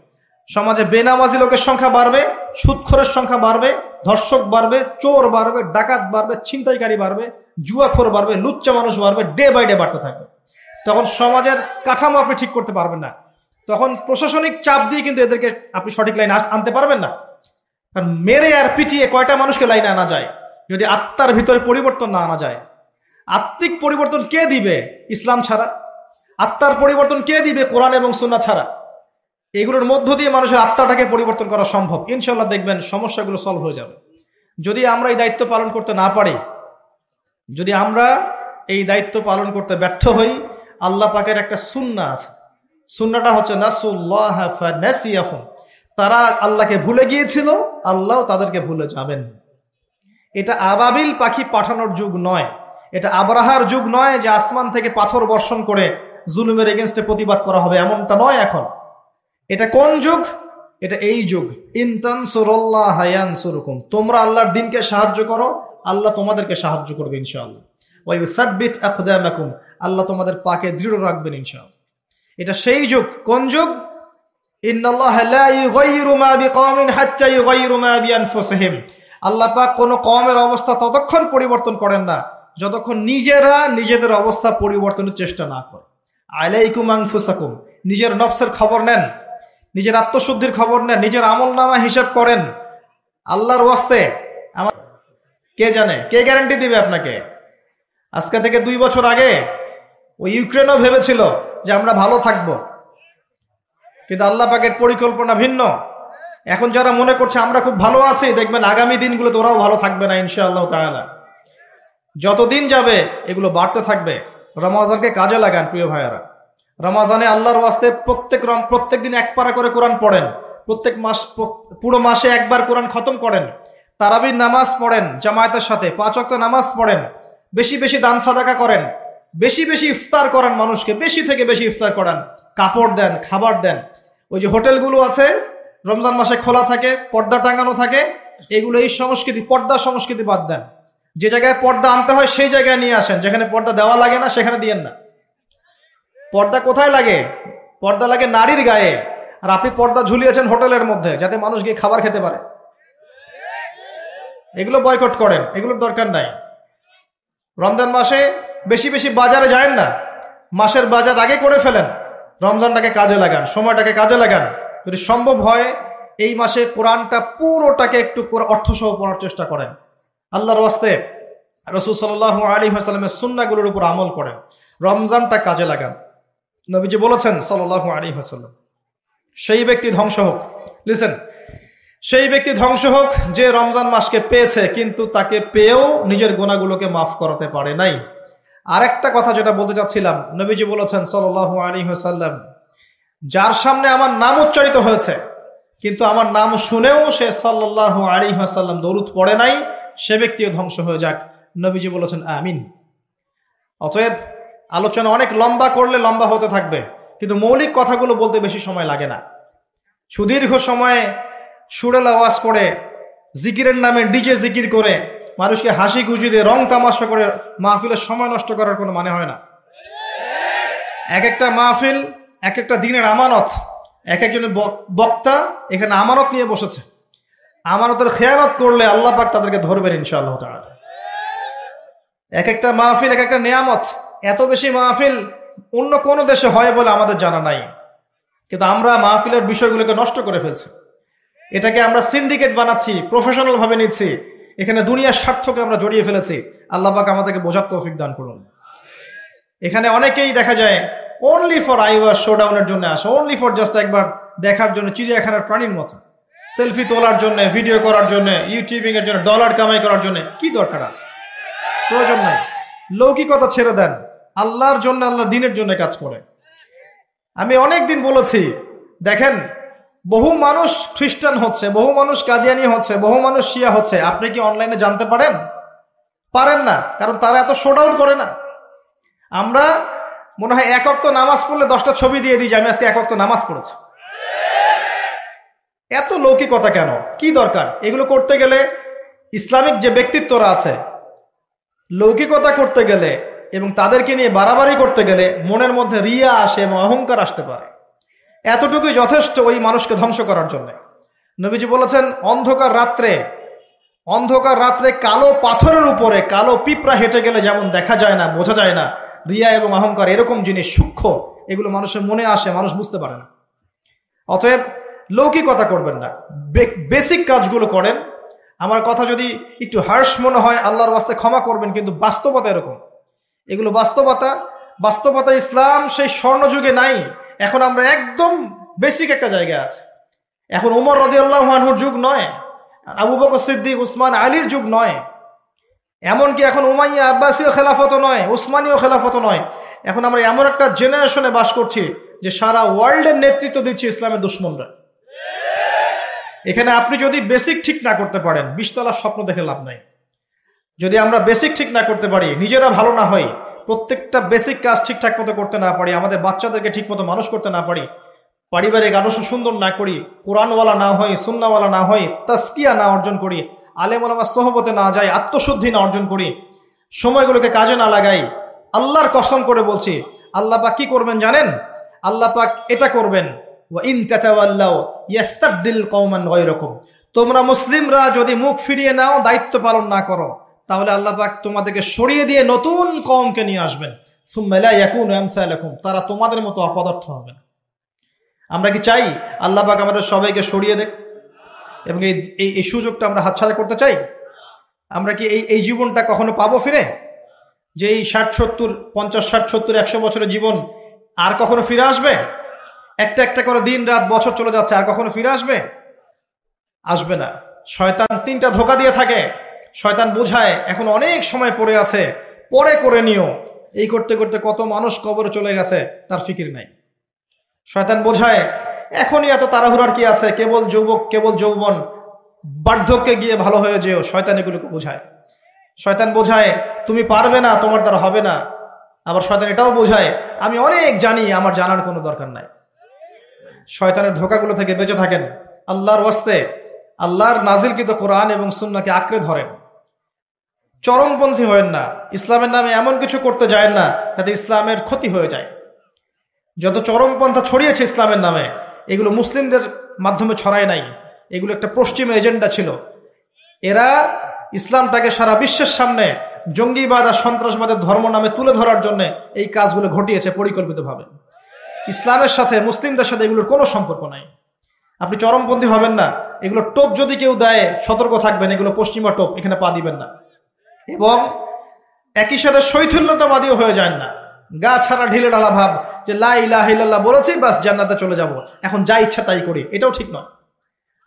সমাজে বেনামাজি লোকের সংখ্যা বাড়বে, সুদখোরের সংখ্যা বাড়বে, ধর্ষক বাড়বে, চোর বাড়বে, ডাকাত বাড়বে, ছিনতাইকারী বাড়বে, জুয়াখোর বাড়বে, লুচ্চা মানুষ বাড়বে, ডে বাই ডে বাড়তে থাকবে। তখন সমাজের কাঠামো আপনি ঠিক করতে পারবেন না, তখন প্রশাসনিক চাপ দিয়ে কিন্তু এদেরকে আপনি সঠিক লাইনে আনতে পারবেন না। কারণ মেরে আর পিটিয়ে কয়টা মানুষকে লাইনে আনা যায় যদি আত্মার ভিতরে পরিবর্তন না আনা যায়? আত্মিক পরিবর্তন কে দিবে ইসলাম ছাড়া? আত্মার পরিবর্তন কে দিবে কোরআন এবং সুন্নাহ ছাড়া? এগুলোর মধ্য দিয়ে মানুষের আত্মাটাকে পরিবর্তন করা সম্ভব। ইনশাল্লাহ দেখবেন সমস্যাগুলো সলভ হয়ে যাবে। যদি আমরা এই দায়িত্ব পালন করতে না পারি, যদি আমরা এই দায়িত্ব পালন করতে ব্যর্থ হই, আল্লাহ পাকের একটা সুন্নাহ আছে, সুন্নাহটা হচ্ছে নাসুল্লাহ ফানাসিয়াহুম, তারা আল্লাহকে ভুলে গিয়েছিল, আল্লাহ তাদেরকে ভুলে যাবেন। এটা আবাবিল পাখি পাঠানোর যুগ নয়, এটা আবরাহার যুগ নয় যে আসমান থেকে পাথর বর্ষণ করে জুলুমের এগেনস্টে প্রতিবাদ করা হবে, এমনটা নয়। এখন এটা কোন যুগ? এটা এই যুগ। ইন তানসুরুল্লাহ ইয়ানসুরকুম, তোমরা আল্লাহর দ্বীনকে সাহায্য করো, আল্লাহ তোমাদেরকে সাহায্য করবে ইনশাআল্লাহ। ওয়া ইউসাব্বিত আকদামাকুম, আল্লাহ তোমাদের পাকে দৃঢ় রাখবেন ইনশাআল্লাহ। এটা সেই যুগ। কোন যুগ? ইন্নাল্লাহা লা ইউগাইয়িরু মা বিকওমিন হাত্তা ইউগাইয়িরু মা বিআনফুসিহিম, আল্লাহ পাক কোন কওমের অবস্থা ততক্ষণ পরিবর্তন করেন না যতক্ষণ নিজেরা নিজেদের অবস্থা পরিবর্তনের চেষ্টা না করে। আলাইকুম আনফুসাকুম, নিজের নফসের খবর নেন, নিজের আত্মশুদ্ধির খবর নেন, নিজের আমলনামা হিসাব করেন। আল্লাহর ওয়াস্তে আমার কে জানে, কে গ্যারান্টি দিবে আপনাকে? আজকে থেকে 2 বছর আগে ওই ইউক্রেনও ভেবেছিল যে আমরা ভালো থাকব, কিন্তু আল্লাহ পাকের পরিকল্পনা ভিন্ন। এখন যারা মনে করছে আমরা খুব ভালো আছি, দেখবেন আগামী দিনগুলোতে ওরাও ভালো থাকবে না ইনশাআল্লাহ তাআলা। যতদিন যাবে এগুলো বাড়তে থাকবে। রমজানকে কাজে লাগান প্রিয় ভাইয়ারা। রমজানে আল্লাহর ওয়াস্তে প্রত্যেক দিন 1 পারা করে কোরআন পড়েন, প্রত্যেক মাস পুরো মাসে 1 বার কোরআন খতম করেন, তারাবির নামাজ পড়েন জামায়াতের সাথে, 5 ওয়াক্ত নামাজ পড়েন, বেশি বেশি দান সাদাকা করেন, বেশি বেশি ইফতার করান, মানুষকে বেশি থেকে বেশি ইফতার করান, কাপড় দেন, খাবার দেন। ওই যে হোটেলগুলো আছে রমজান মাসে খোলা থাকে, পর্দা টাঙানো থাকে, এগুলো এই সংস্কৃতি, পর্দা সংস্কৃতি বাদ দেন। যে জায়গায় পর্দা আনতে হয় সেই জায়গায় নিয়ে আসেন, যেখানে পর্দা দেওয়া লাগে না সেখানে দিয়েন না। পর্দা কোথায় লাগে? পর্দা লাগে নারীর গায়ে, আর আপনি পর্দা ঝুলিয়েছেন হোটেলের মধ্যে যাতে মানুষ গিয়ে খাবার খেতে পারে। এগুলো বয়কট করেন, এগুলোর দরকার নাই। রমজান মাসে বেশি বেশি বাজারে যায়েন না, মাসের বাজার আগে করে ফেলেন, রমজানটাকে কাজে লাগান, সময়টাকে কাজে লাগান। যদি সম্ভব হয় এই মাসে কোরআনটা পুরোটাকে একটু অর্থসহ পড়ার চেষ্টা করেন। আল্লাহর ওয়াস্তে রাসূল সাল্লাল্লাহু আলাইহি ওয়াসাল্লামের সুন্নাহগুলোর উপর আমল করেন, রমজানটা কাজে লাগান। নবীজি বলেছেন সাল্লাল্লাহু আলাইহি ওয়াসাল্লাম, সেই ব্যক্তি ধ্বংস হোক, লিসেন, সেই ব্যক্তি ধ্বংস হোক যে রমজান মাসকে পেয়েছে কিন্তু তাকে পেয়েও নিজের গুনাহগুলোকে মাফ করাতে পারে নাই। আরেকটা কথা যেটা বলতে চাচ্ছিলাম, নবীজি বলেছেন সাল্লাল্লাহু আলাইহি ওয়াসাল্লাম, যার সামনে আমার নাম উচ্চারিত হয়েছে কিন্তু আমার নাম শুনেও সে সাল্লাল্লাহু আলাইহি ওয়াসাল্লাম দরুদ পড়ে নাই, সে ব্যক্তিও ধ্বংস হয়ে যাক। নবীজি বলেছেন আমিন। অতএব আলোচনা অনেক লম্বা করলে লম্বা হতে থাকবে, কিন্তু মৌলিক কথাগুলো বলতে বেশি সময় লাগে না। সুদীর্ঘ সময়ে সুরেল আওয়াজ করে, জিকিরের নামে ডিজে জিকির করে, মানুষকে হাসি খুশি দিয়ে রং তামাশা করে মাহফিলের সময় নষ্ট করার কোনো মানে হয় না। এক একটা মাহফিল এক একটা দিনের আমানত, এক একজনের বক্তা এখানে আমানত নিয়ে বসেছে, আমানতের খেয়ানত করলে আল্লাহ পাক তাদেরকে ধরবেন ইনশাআল্লাহ তাআলা। এক একটা মাহফিল এক একটা নিয়ামত। এত বেশি মাহফিল অন্য কোন দেশে হয় বলে আমাদের জানা নাই, কিন্তু আমরা মাহফিলের বিষয়গুলোকে নষ্ট করে ফেলছি। এটাকে আমরা সিন্ডিকেট বানাচ্ছি, প্রফেশনাল ভাবে নিচ্ছি, এখানে দুনিয়ার স্বার্থকে আমরা জড়িয়ে ফেলেছি। আল্লাহ পাক আমাদেরকে বোঝার তৌফিক দান করুন। এখানে অনেকেই দেখা যায় অনলি ফর আইওয়াস শোডাউনের জন্য আসে, অনলি ফর জাস্ট একবার দেখার জন্য, চিড়িয়াখানার প্রাণীর মতো সেলফি তোলার জন্য, ভিডিও করার জন্য, ইউটিউবিং এর জন্য, ডলার কামাই করার জন্য। কি দরকার আছে? প্রয়োজন নাই। লৌকিকতা ছেড়ে দেন, আল্লাহর জন্য, আল্লাহর দ্বীনের জন্য কাজ করে। আমি অনেকদিন বলেছি, দেখেন বহু মানুষ খ্রিস্টান হচ্ছে, বহু মানুষ কাদিয়ানি হচ্ছে, বহু মানুষ শিয়া হচ্ছে। আপনি কি অনলাইনে জানতে পারেন? পারেন না, কারণ তারা এত শোডাউন করে না। আমরা মনে হয় এক ওয়াক্ত নামাজ পড়লে 10টা ছবি দিয়ে দিই যে আমি আজকে এক ওয়াক্ত নামাজ পড়েছি। এত লৌকিকতা কেন? কি দরকার? এগুলো করতে গেলে ইসলামিক যে ব্যক্তিত্বরা আছে, লৌকিকতা করতে গেলে এবং তাদেরকে নিয়ে বাড়াবাড়ি করতে গেলে মনের মধ্যে রিয়া আসে এবং অহংকার আসতে পারে। এতটুকুই যথেষ্ট ওই মানুষকে ধ্বংস করার জন্য। নবীজি বলেছেন, অন্ধকার রাত্রে কালো পাথরের উপরে কালো পিঁপড়া হেঁটে গেলে যেমন দেখা যায় না, বোঝা যায় না, রিয়া এবং অহংকার এরকম জিনিস সূক্ষ্ম, এগুলো মানুষের মনে আসে, মানুষ বুঝতে পারে না। অতএব লৌকিকতা করবেন না, বেসিক কাজগুলো করেন। আমার কথা যদি একটু হার্শ মনে হয়, আল্লাহর ওয়াস্তে ক্ষমা করবেন, কিন্তু বাস্তবতা এরকম। এগুলো বাস্তবতা। ইসলাম সেই স্বর্ণযুগে নাই। এখন আমরা একদম বেসিক একটা জায়গায় আছে। এখন উমর রাদিয়াল্লাহু আনহুর যুগ নয়, আবু বকর সিদ্দিক, উসমান, আলীর যুগ নয়, এমনকি এখন উমাইয়া আব্বাসীয় খেলাফত নয়, উসমানীয় খেলাফত নয়। এখন আমরা এমন একটা জেনারেশনে বাস করছি যে সারা ওয়ার্ল্ডের নেতৃত্ব দিচ্ছে ইসলামের দুশমনরা। এখানে আপনি যদি বেসিক ঠিক না করতে পারেন, 20 তলার স্বপ্ন দেখে লাভ নাই। যদি আমরা বেসিক ঠিক না করতে পারি, নিজেরা ভালো না হই, প্রত্যেকটা বেসিক কাজ ঠিকঠাক মতো করতে না পারি, আমাদের বাচ্চাদেরকে ঠিক মতো মানুষ করতে না পারি, পারিবারিক আদর্শ সুন্দর না করি, কোরআনওয়ালা না হই, সুন্নাওয়ালা না হই, তাসকিয়া না অর্জন করি, আলেম ওলামার সোহবতে না যাই, আত্মশুদ্ধি না অর্জন করি, সময়গুলোকে কাজে না লাগাই, আল্লাহর কসম করে বলছি, আল্লাহ পাক কি করবেন জানেন? আল্লাহ পাক এটা করবেন, ওয়া ইন তাতাওয়াল্লাউ ইয়াস্তাবদিল কওমান গায়রাকুম। তোমরা মুসলিমরা যদি মুখ ফিরিয়ে নাও, দায়িত্ব পালন না করো, তাহলে আল্লাহ পাক তোমাদেরকে সরিয়ে দিয়ে নতুন কওমকে নিয়ে আসবেন। সুম্মা লা ইয়াকুনু আমসালাকুম, তারা তোমাদের মতো অপদার্থ হবে না। আমরা কি চাই আল্লাহ পাক আমাদের সবাইকে সরিয়ে দেখ এবং এই সুযোগটা আমরা হাতছাড়া করতে চাই? আমরা কি এই জীবনটা কখনো পাবো ফিরে? যে এই 60-70, 50, 60, 70, 100 বছরের জীবন আর কখনো ফিরে আসবে? একটা একটা করে দিন রাত বছর চলে যাচ্ছে, আর কখনো ফিরে আসবে? আসবে না। শয়তান 3টা ধোঁকা দিয়ে থাকে। শয়তান বোঝায় এখন অনেক সময় পড়ে আছে, পরে করে নিও। এই করতে করতে কত মানুষ কবরে চলে গেছে, তার ফিকির নাই। শয়তান বোঝায় এখনই এত তাড়াহুড়ার কি আছে, কেবল যৌবন, বার্ধক্যে গিয়ে ভালো হয়ে যেও। শয়তান এগুলোকে বোঝায়। শয়তান বোঝায় তুমি পারবে না, তোমার দ্বারা হবে না। আবার শয়তান এটাও বোঝায় আমি অনেক জানি, আমার জানার কোনো দরকার নাই। শয়তানের ধোঁকাগুলো থেকে বেঁচে থাকেন। আল্লাহর ওয়াস্তে আল্লাহর নাজিলকৃত কোরআন এবং সুন্নাহকে আঁকড়ে ধরেন। চরমপন্থী হয়েন না। ইসলামের নামে এমন কিছু করতে যায় না যাতে ইসলামের ক্ষতি হয়ে যায়। যত চরমপন্থা ছড়িয়েছে ইসলামের নামে, এগুলো মুসলিমদের মাধ্যমে ছড়ায় নাই, এগুলো একটা পশ্চিম এজেন্ডা ছিল। এরা ইসলামটাকে সারা বিশ্বের সামনে জঙ্গিবাদ আর সন্ত্রাসবাদের ধর্ম নামে তুলে ধরার জন্য এই কাজগুলো ঘটিয়েছে পরিকল্পিতভাবে। ইসলামের সাথে, মুসলিমদের সাথে এগুলোর কোনো সম্পর্ক নাই। আপনি চরমপন্থী হবেন না। এগুলো টোপ যদি কেউ দেয়, সতর্ক থাকবেন, এগুলো পশ্চিমা টোপ, এখানে পা দিবেন না। এবং একই সাথে শৈথিল্যতাবাদীও হয়ে যায় না। গা ছাড়া ঢিলে ঢালা ভাব যে লা ইলাহা ইল্লাল্লাহ বলেছি, বাস জান্নাতে চলে যাব, এখন যা ইচ্ছা তাই করি, এটাও ঠিক নয়।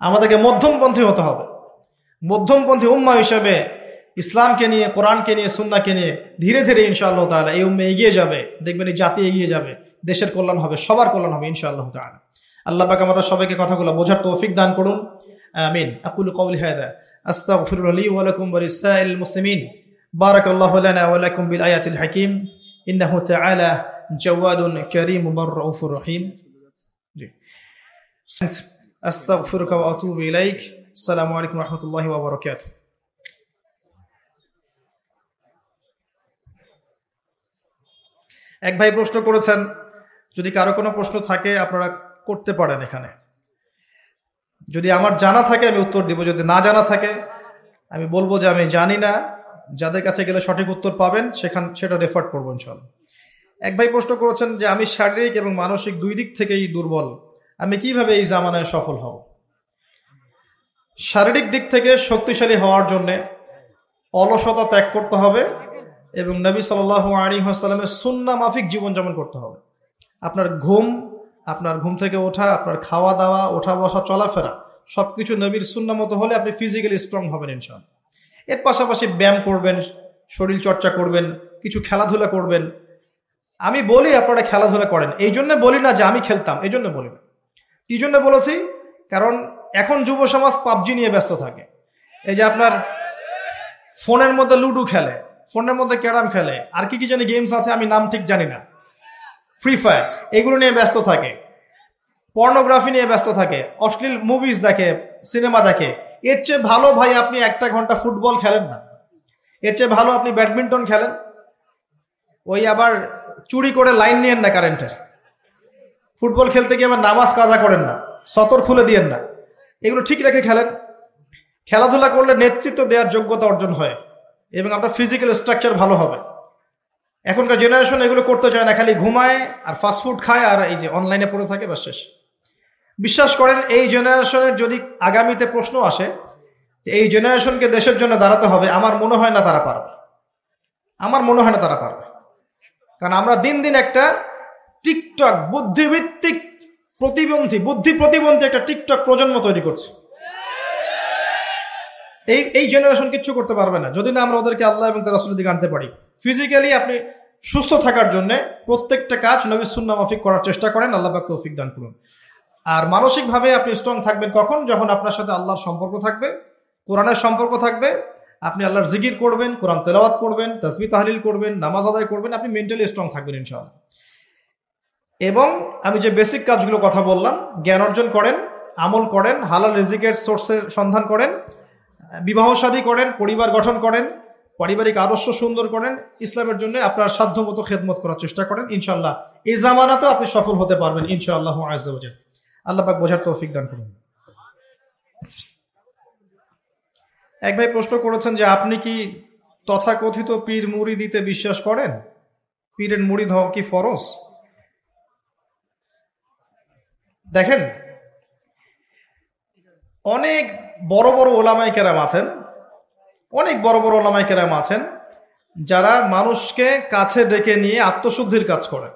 আমাদেরকে মধ্যমপন্থী হতে হবে। মধ্যমপন্থী উম্মাহ হিসেবে ইসলামকে নিয়ে, কোরআনকে নিয়ে, সুন্নাহকে নিয়ে ধীরে ধীরে ইনশাআল্লাহ তাআলা এই উম্মাহ এগিয়ে যাবে। দেখবেন এই জাতি এগিয়ে যাবে, দেশের কল্যাণ হবে, সবার কল্যাণ হবে ইনশাআল্লাহ তাআলা। আল্লাহ পাক আমাদের সবাইকে কথাগুলো বোঝার তৌফিক দান করুন। আমিন। আকুলু কওলি হাযা আস্তাগফিরু লি ওয়া লাকুম ওয়া লিসাইরিল মুসলিমিন। বারাকাল্লাহু লানা ওয়া লাকুম বিল আয়াতিল হাকীম। ইন্নাহু তাআলা জাওয়াদুন কারীমুর রাউফুর রহিম। জি, আস্তাগফিরুকা ওয়া আতুবু ইলাইক। আসসালামু আলাইকুম ওয়া রাহমাতুল্লাহি ওয়া বারাকাতুহু। এক ভাই প্রশ্ন করেছেন, যদি কারো কোনো প্রশ্ন থাকে আপনারা করতে পারেন এখানে। যদি আমার জানা থাকে আমি উত্তর দিব, যদি না জানা থাকে আমি বলবো যে আমি জানি না। যাদের কাছে গেলে সঠিক উত্তর পাবেন সেটা রেফার করবো ইনশাআল্লাহ। এক ভাই প্রশ্ন করেছেন যে আমি শারীরিক এবং মানসিক দুই দিক থেকেই দুর্বল, আমি কিভাবে এই জামানায় সফল হব? শারীরিক দিক থেকে শক্তিশালী হওয়ার জন্য অলসতা ত্যাগ করতে হবে এবং নবী সাল্লাল্লাহু আলাইহি ওয়াসাল্লামের সুন্নাহ মাফিক জীবনযাপন করতে হবে। আপনার ঘুম থেকে ওঠা, আপনার খাওয়া দাওয়া, ওঠা বসা, চলাফেরা সবকিছু নবীর সুন্নাহ মতো হলে আপনি ফিজিক্যালি স্ট্রং হবেন ইনশাআল্লাহ। এর পাশাপাশি ব্যায়াম করবেন, শরীর চর্চা করবেন, কিছু খেলাধুলা করবেন। আমি বলি আপনারা খেলাধুলা করেন, এই জন্য বলি না যে আমি খেলতাম, এই জন্য বলি না। কি জন্য বলেছি? কারণ এখন যুব সমাজ পাবজি নিয়ে ব্যস্ত থাকে। এই যে আপনার ফোনের মধ্যে লুডো খেলে, ফোনের মধ্যে ক্যারাম খেলে, আর কি কি জানি গেমস আছে আমি নাম ঠিক জানি না, ফ্রি ফায়ার, এগুলো নিয়ে ব্যস্ত থাকে, পর্নোগ্রাফি নিয়ে ব্যস্ত থাকে, অশ্লীল মুভিজ দেখে, সিনেমা দেখে। এর চেয়ে ভালো ভাই আপনি 1 ঘন্টা ফুটবল খেলেন না, এর চেয়ে ভালো আপনি ব্যাডমিন্টন খেলেন। ওই আবার চুরি করে লাইন নিয়েন না কারেন্টের, ফুটবল খেলতে গিয়ে আবার নামাজ কাজা করেন না, সতর খুলে দিয়েন না, এগুলো ঠিক রেখে খেলেন। খেলাধুলা করলে নেতৃত্ব দেওয়ার যোগ্যতা অর্জন হয় এবং আপনার ফিজিক্যাল স্ট্রাকচার ভালো হবে। এখনকার জেনারেশন এগুলো করতে চায় না, খালি ঘুমায় আর ফাস্টফুড খায় আর এই যে অনলাইনে পড়ে থাকে, ব্যাস শেষ। বিশ্বাস করেন এই জেনারেশনের যদি আগামীতে প্রশ্ন আসে যে এই জেনারেশনকে দেশের জন্য দাঁড়াতে হবে, আমার মনে হয় না তারা পারবে, আমার মনে হয় না তারা পারবে। কারণ আমরা দিন দিন একটা টিকটক বুদ্ধিভিত্তিক বুদ্ধি প্রতিবন্ধী একটা টিকটক প্রজন্ম তৈরি করছি। এই জেনারেশন কিচ্ছু করতে পারবে না যদি না আমরা ওদেরকে আল্লাহ এবং তার রাসূলের দিকে আনতে পারি। ফিজিক্যালি আপনি সুস্থ থাকার জন্য প্রত্যেকটা কাজ নবী সুন্নাহ মাফিক করার চেষ্টা করেন, আল্লাহ পাক তৌফিক দান করুন। আর মানসিকভাবে আপনি স্ট্রং থাকবেন কখন? যখন আপনার সাথে আল্লাহর সম্পর্ক থাকবে, কোরআনের সম্পর্ক থাকবে, আপনি আল্লাহর জিকির করবেন, কোরআন তেলাওয়াত করবেন, তাসবিহ তাহলিল করবেন, নামাজ আদায় করবেন, আপনি মেন্টালি স্ট্রং থাকবেন ইনশাআল্লাহ। এবং আমি যে বেসিক কাজগুলো কথা বললাম, জ্ঞান অর্জন করেন, আমল করেন, হালাল রিজিকের সোর্সের সন্ধান করেন, বিবাহ শাদী করেন, পরিবার গঠন করেন, পারিবারিক আদর্শ সুন্দর করেন, ইসলামের জন্য আপনার সাধ্যমতো খেদমত করার চেষ্টা করেন, ইনশাআল্লাহ এই জামানাতেও আপনি সফল হতে পারবেন ইনশাআল্লাহ আযজা ওয়া জাল। আল্লাহ পাক বোঝার তৌফিক দান করুন। এক ভাই প্রশ্ন করেছেন যে আপনি কি তথাকথিত পীর মুরিদিতে বিশ্বাস করেন? পীরের মুরিদ হওয়া কি ফরজ? দেখেন, অনেক বড় বড় ওলামায়ে কেরাম আছেন, অনেক বড় বড় ওলামায়ে কেরাম আছেন যারা মানুষকে কাছে ডেকে নিয়ে আত্মশুদ্ধির কাজ করে।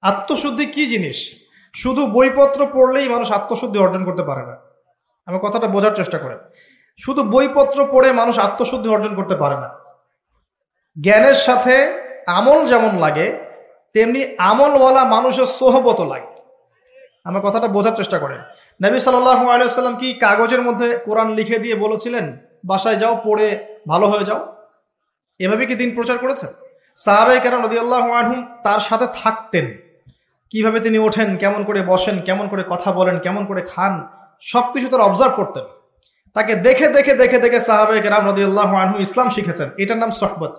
আত্মশুদ্ধি কি জিনিস? শুধু বইপত্র পড়লেই মানুষ আত্মশুদ্ধি অর্জন করতে পারে না। আমি কথাটা বোঝার চেষ্টা করেন। শুধু বইপত্র পড়ে মানুষ আত্মশুদ্ধি অর্জন করতে পারে না। জ্ঞানের সাথে আমল যেমন লাগে, তেমনি আমলওয়ালা মানুষের সোহবত লাগে। আমার কথাটা বোঝার চেষ্টা করেন। নবী সাল্লাল্লাহু আলাইহি ওয়াসাল্লাম কি কাগজের মধ্যে কোরআন লিখে দিয়ে বলেছিলেন বাসায় যাও পড়ে ভালো হয়ে যাও? এভাবে কি দিন প্রচার করেছেন? সাহাবায়ে কেরাম রাদিয়াল্লাহু আনহুম তার সাথে থাকতেন, কিভাবে তিনি ওঠেন, কেমন করে বসেন, কেমন করে কথা বলেন, কেমন করে খান, সবকিছু তারা অবজার্ভ করতেন। তাকে দেখে দেখে দেখে দেখে সাহাবায়ে কেরাম রাদিয়াল্লাহু আনহু ইসলাম শিখেছেন। এটার নাম সুহবত।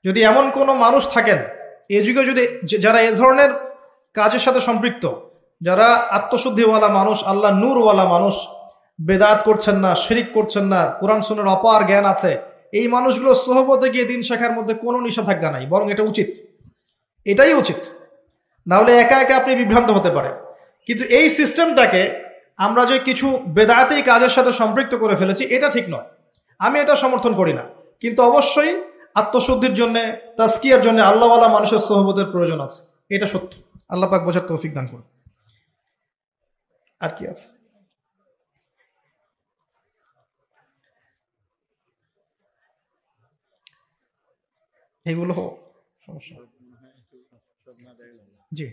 যদি এমন কোনো মানুষ থাকেন এ যুগে, যদি যারা এ ধরনের কাজের সাথে সম্পৃক্ত, যারা আত্মশুদ্ধিওয়ালা মানুষ, আল্লাহ নূরওয়ালা মানুষ, বেদাত করছেন না, শিরিক করছেন না, কোরআন সুন্নাহর অপার জ্ঞান আছে, এই মানুষগুলো সোহবতে গিয়ে দিন শেখার মধ্যে কোনো নিষেধাজ্ঞা নাই, বরং এটা উচিত, এটাই উচিত। না হলে একা একা আপনি বিভ্রান্ত হতে পারেন। কিন্তু এই সিস্টেমটাকে আমরা যে কিছু বেদাতি কাজের সাথে সম্পৃক্ত করে ফেলেছি, এটা ঠিক নয়। আমি এটা সমর্থন করি না। কিন্তু অবশ্যই আত্মশুদ্ধির জন্য, তাজকিয়ার জন্য আল্লাহওয়ালা মানুষের সোহবতের প্রয়োজন আছে, এটা সত্য। আল্লাহ পাক বোঝার তৌফিক দান করুন। আর কি আছে? এইগুলো সমস্যা। জি,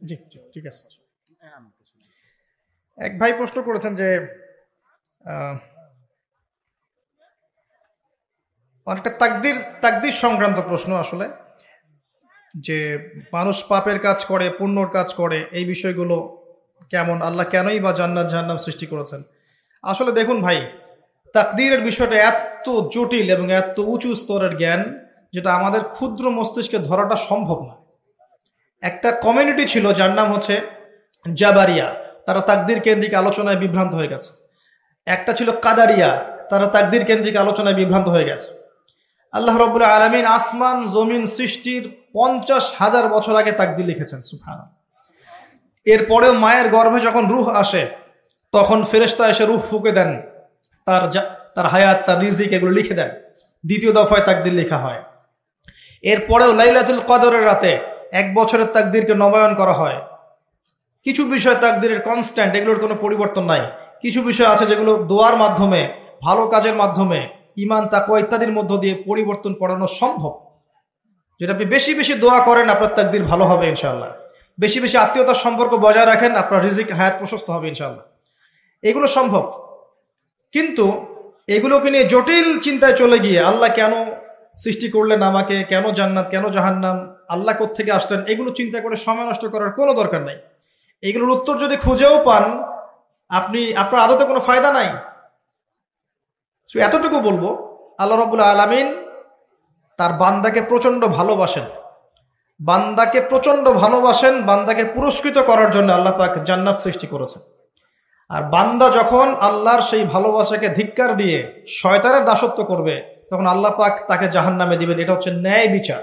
জি, ঠিক আছে। এক ভাই প্রশ্ন করেছেন যে অনেকটা তাকদির সংক্রান্ত প্রশ্ন আসলে, যে মানুষ পাপের কাজ করে, পুণ্যর কাজ করে, এই বিষয়গুলো কেমন, আল্লাহ কেনই বা জান্নাত জাহান্নাম সৃষ্টি করেছেন। আসলে দেখুন ভাই, তাকদীরের বিষয়টা এত জটিল এবং এত উঁচু স্তরের জ্ঞান, যেটা আমাদের ক্ষুদ্র মস্তিষ্কে ধরাটা সম্ভব না। একটা কমিউনিটি ছিল যার নাম হচ্ছে জাবারিয়া, তারা তাকদীর কেন্দ্রিক আলোচনায় বিভ্রান্ত হয়ে গেছে। একটা ছিল কাদারিয়া, তারা তাকদীর কেন্দ্রিক আলোচনায় বিভ্রান্ত হয়ে গেছে। আল্লাহ রাব্বুল আলামিন আসমান জমিন সৃষ্টির 50,000 বছর আগে তাকদীর লিখেছেন, সুবহানাল্লাহ। এরপরেও মায়ের গর্ভে যখন রূহ আসে, তখন ফেরেশতা এসে রূহ ফুঁকে দেন, তার হায়াত, তার রিজিক এগুলো লিখে দেন। দ্বিতীয় দফায় তাকদির লেখা হয়। এরপরেও লাইলাতুল কদরের রাতে 1 বছরের তাকদিরকে নবায়ন করা হয়। কিছু বিষয় তাকদিরের কনস্ট্যান্ট, এগুলোর কোনো পরিবর্তন নাই। কিছু বিষয় আছে যেগুলো দোয়ার মাধ্যমে, ভালো কাজের মাধ্যমে, ঈমান তাকওয়া ইত্যাদির মধ্য দিয়ে পরিবর্তন করানো সম্ভব। যদি আপনি বেশি বেশি দোয়া করেন, আপনার তাকদির ভালো হবে ইনশাআল্লাহ। বেশি বেশি আত্মীয়তার সম্পর্ক বজায় রাখেন, আপনার রিজিক, হায়াত প্রশস্ত হবে ইনশাআল্লাহ। এগুলো সম্ভব। কিন্তু এগুলোকে নিয়ে জটিল চিন্তায় চলে গিয়ে আল্লাহ কেন সৃষ্টি করলেন আমাকে, কেন জান্নাত, কেন জাহান্নাম, আল্লাহ কোত্থেকে আসলেন, এগুলো চিন্তা করে সময় নষ্ট করার কোনো দরকার নাই। এগুলোর উত্তর যদি খুঁজেও পান, আপনার আদতে কোনো ফায়দা নাই। এতটুকু বলবো, আল্লাহ রাব্বুল আলামিন তার বান্দাকে প্রচন্ড ভালোবাসেন। বান্দাকে প্রচন্ড ভালোবাসেন, বান্দাকে পুরস্কৃত করার জন্য আল্লাহ পাক জান্নাত সৃষ্টি করেছেন। আর বান্দা যখন আল্লাহর সেই ভালোবাসাকে ধিক্কার দিয়ে শয়তানের দাসত্ব করবে, তখন আল্লাহ পাক তাকে জাহান্নামে দিবেন। এটা হচ্ছে ন্যায় বিচার।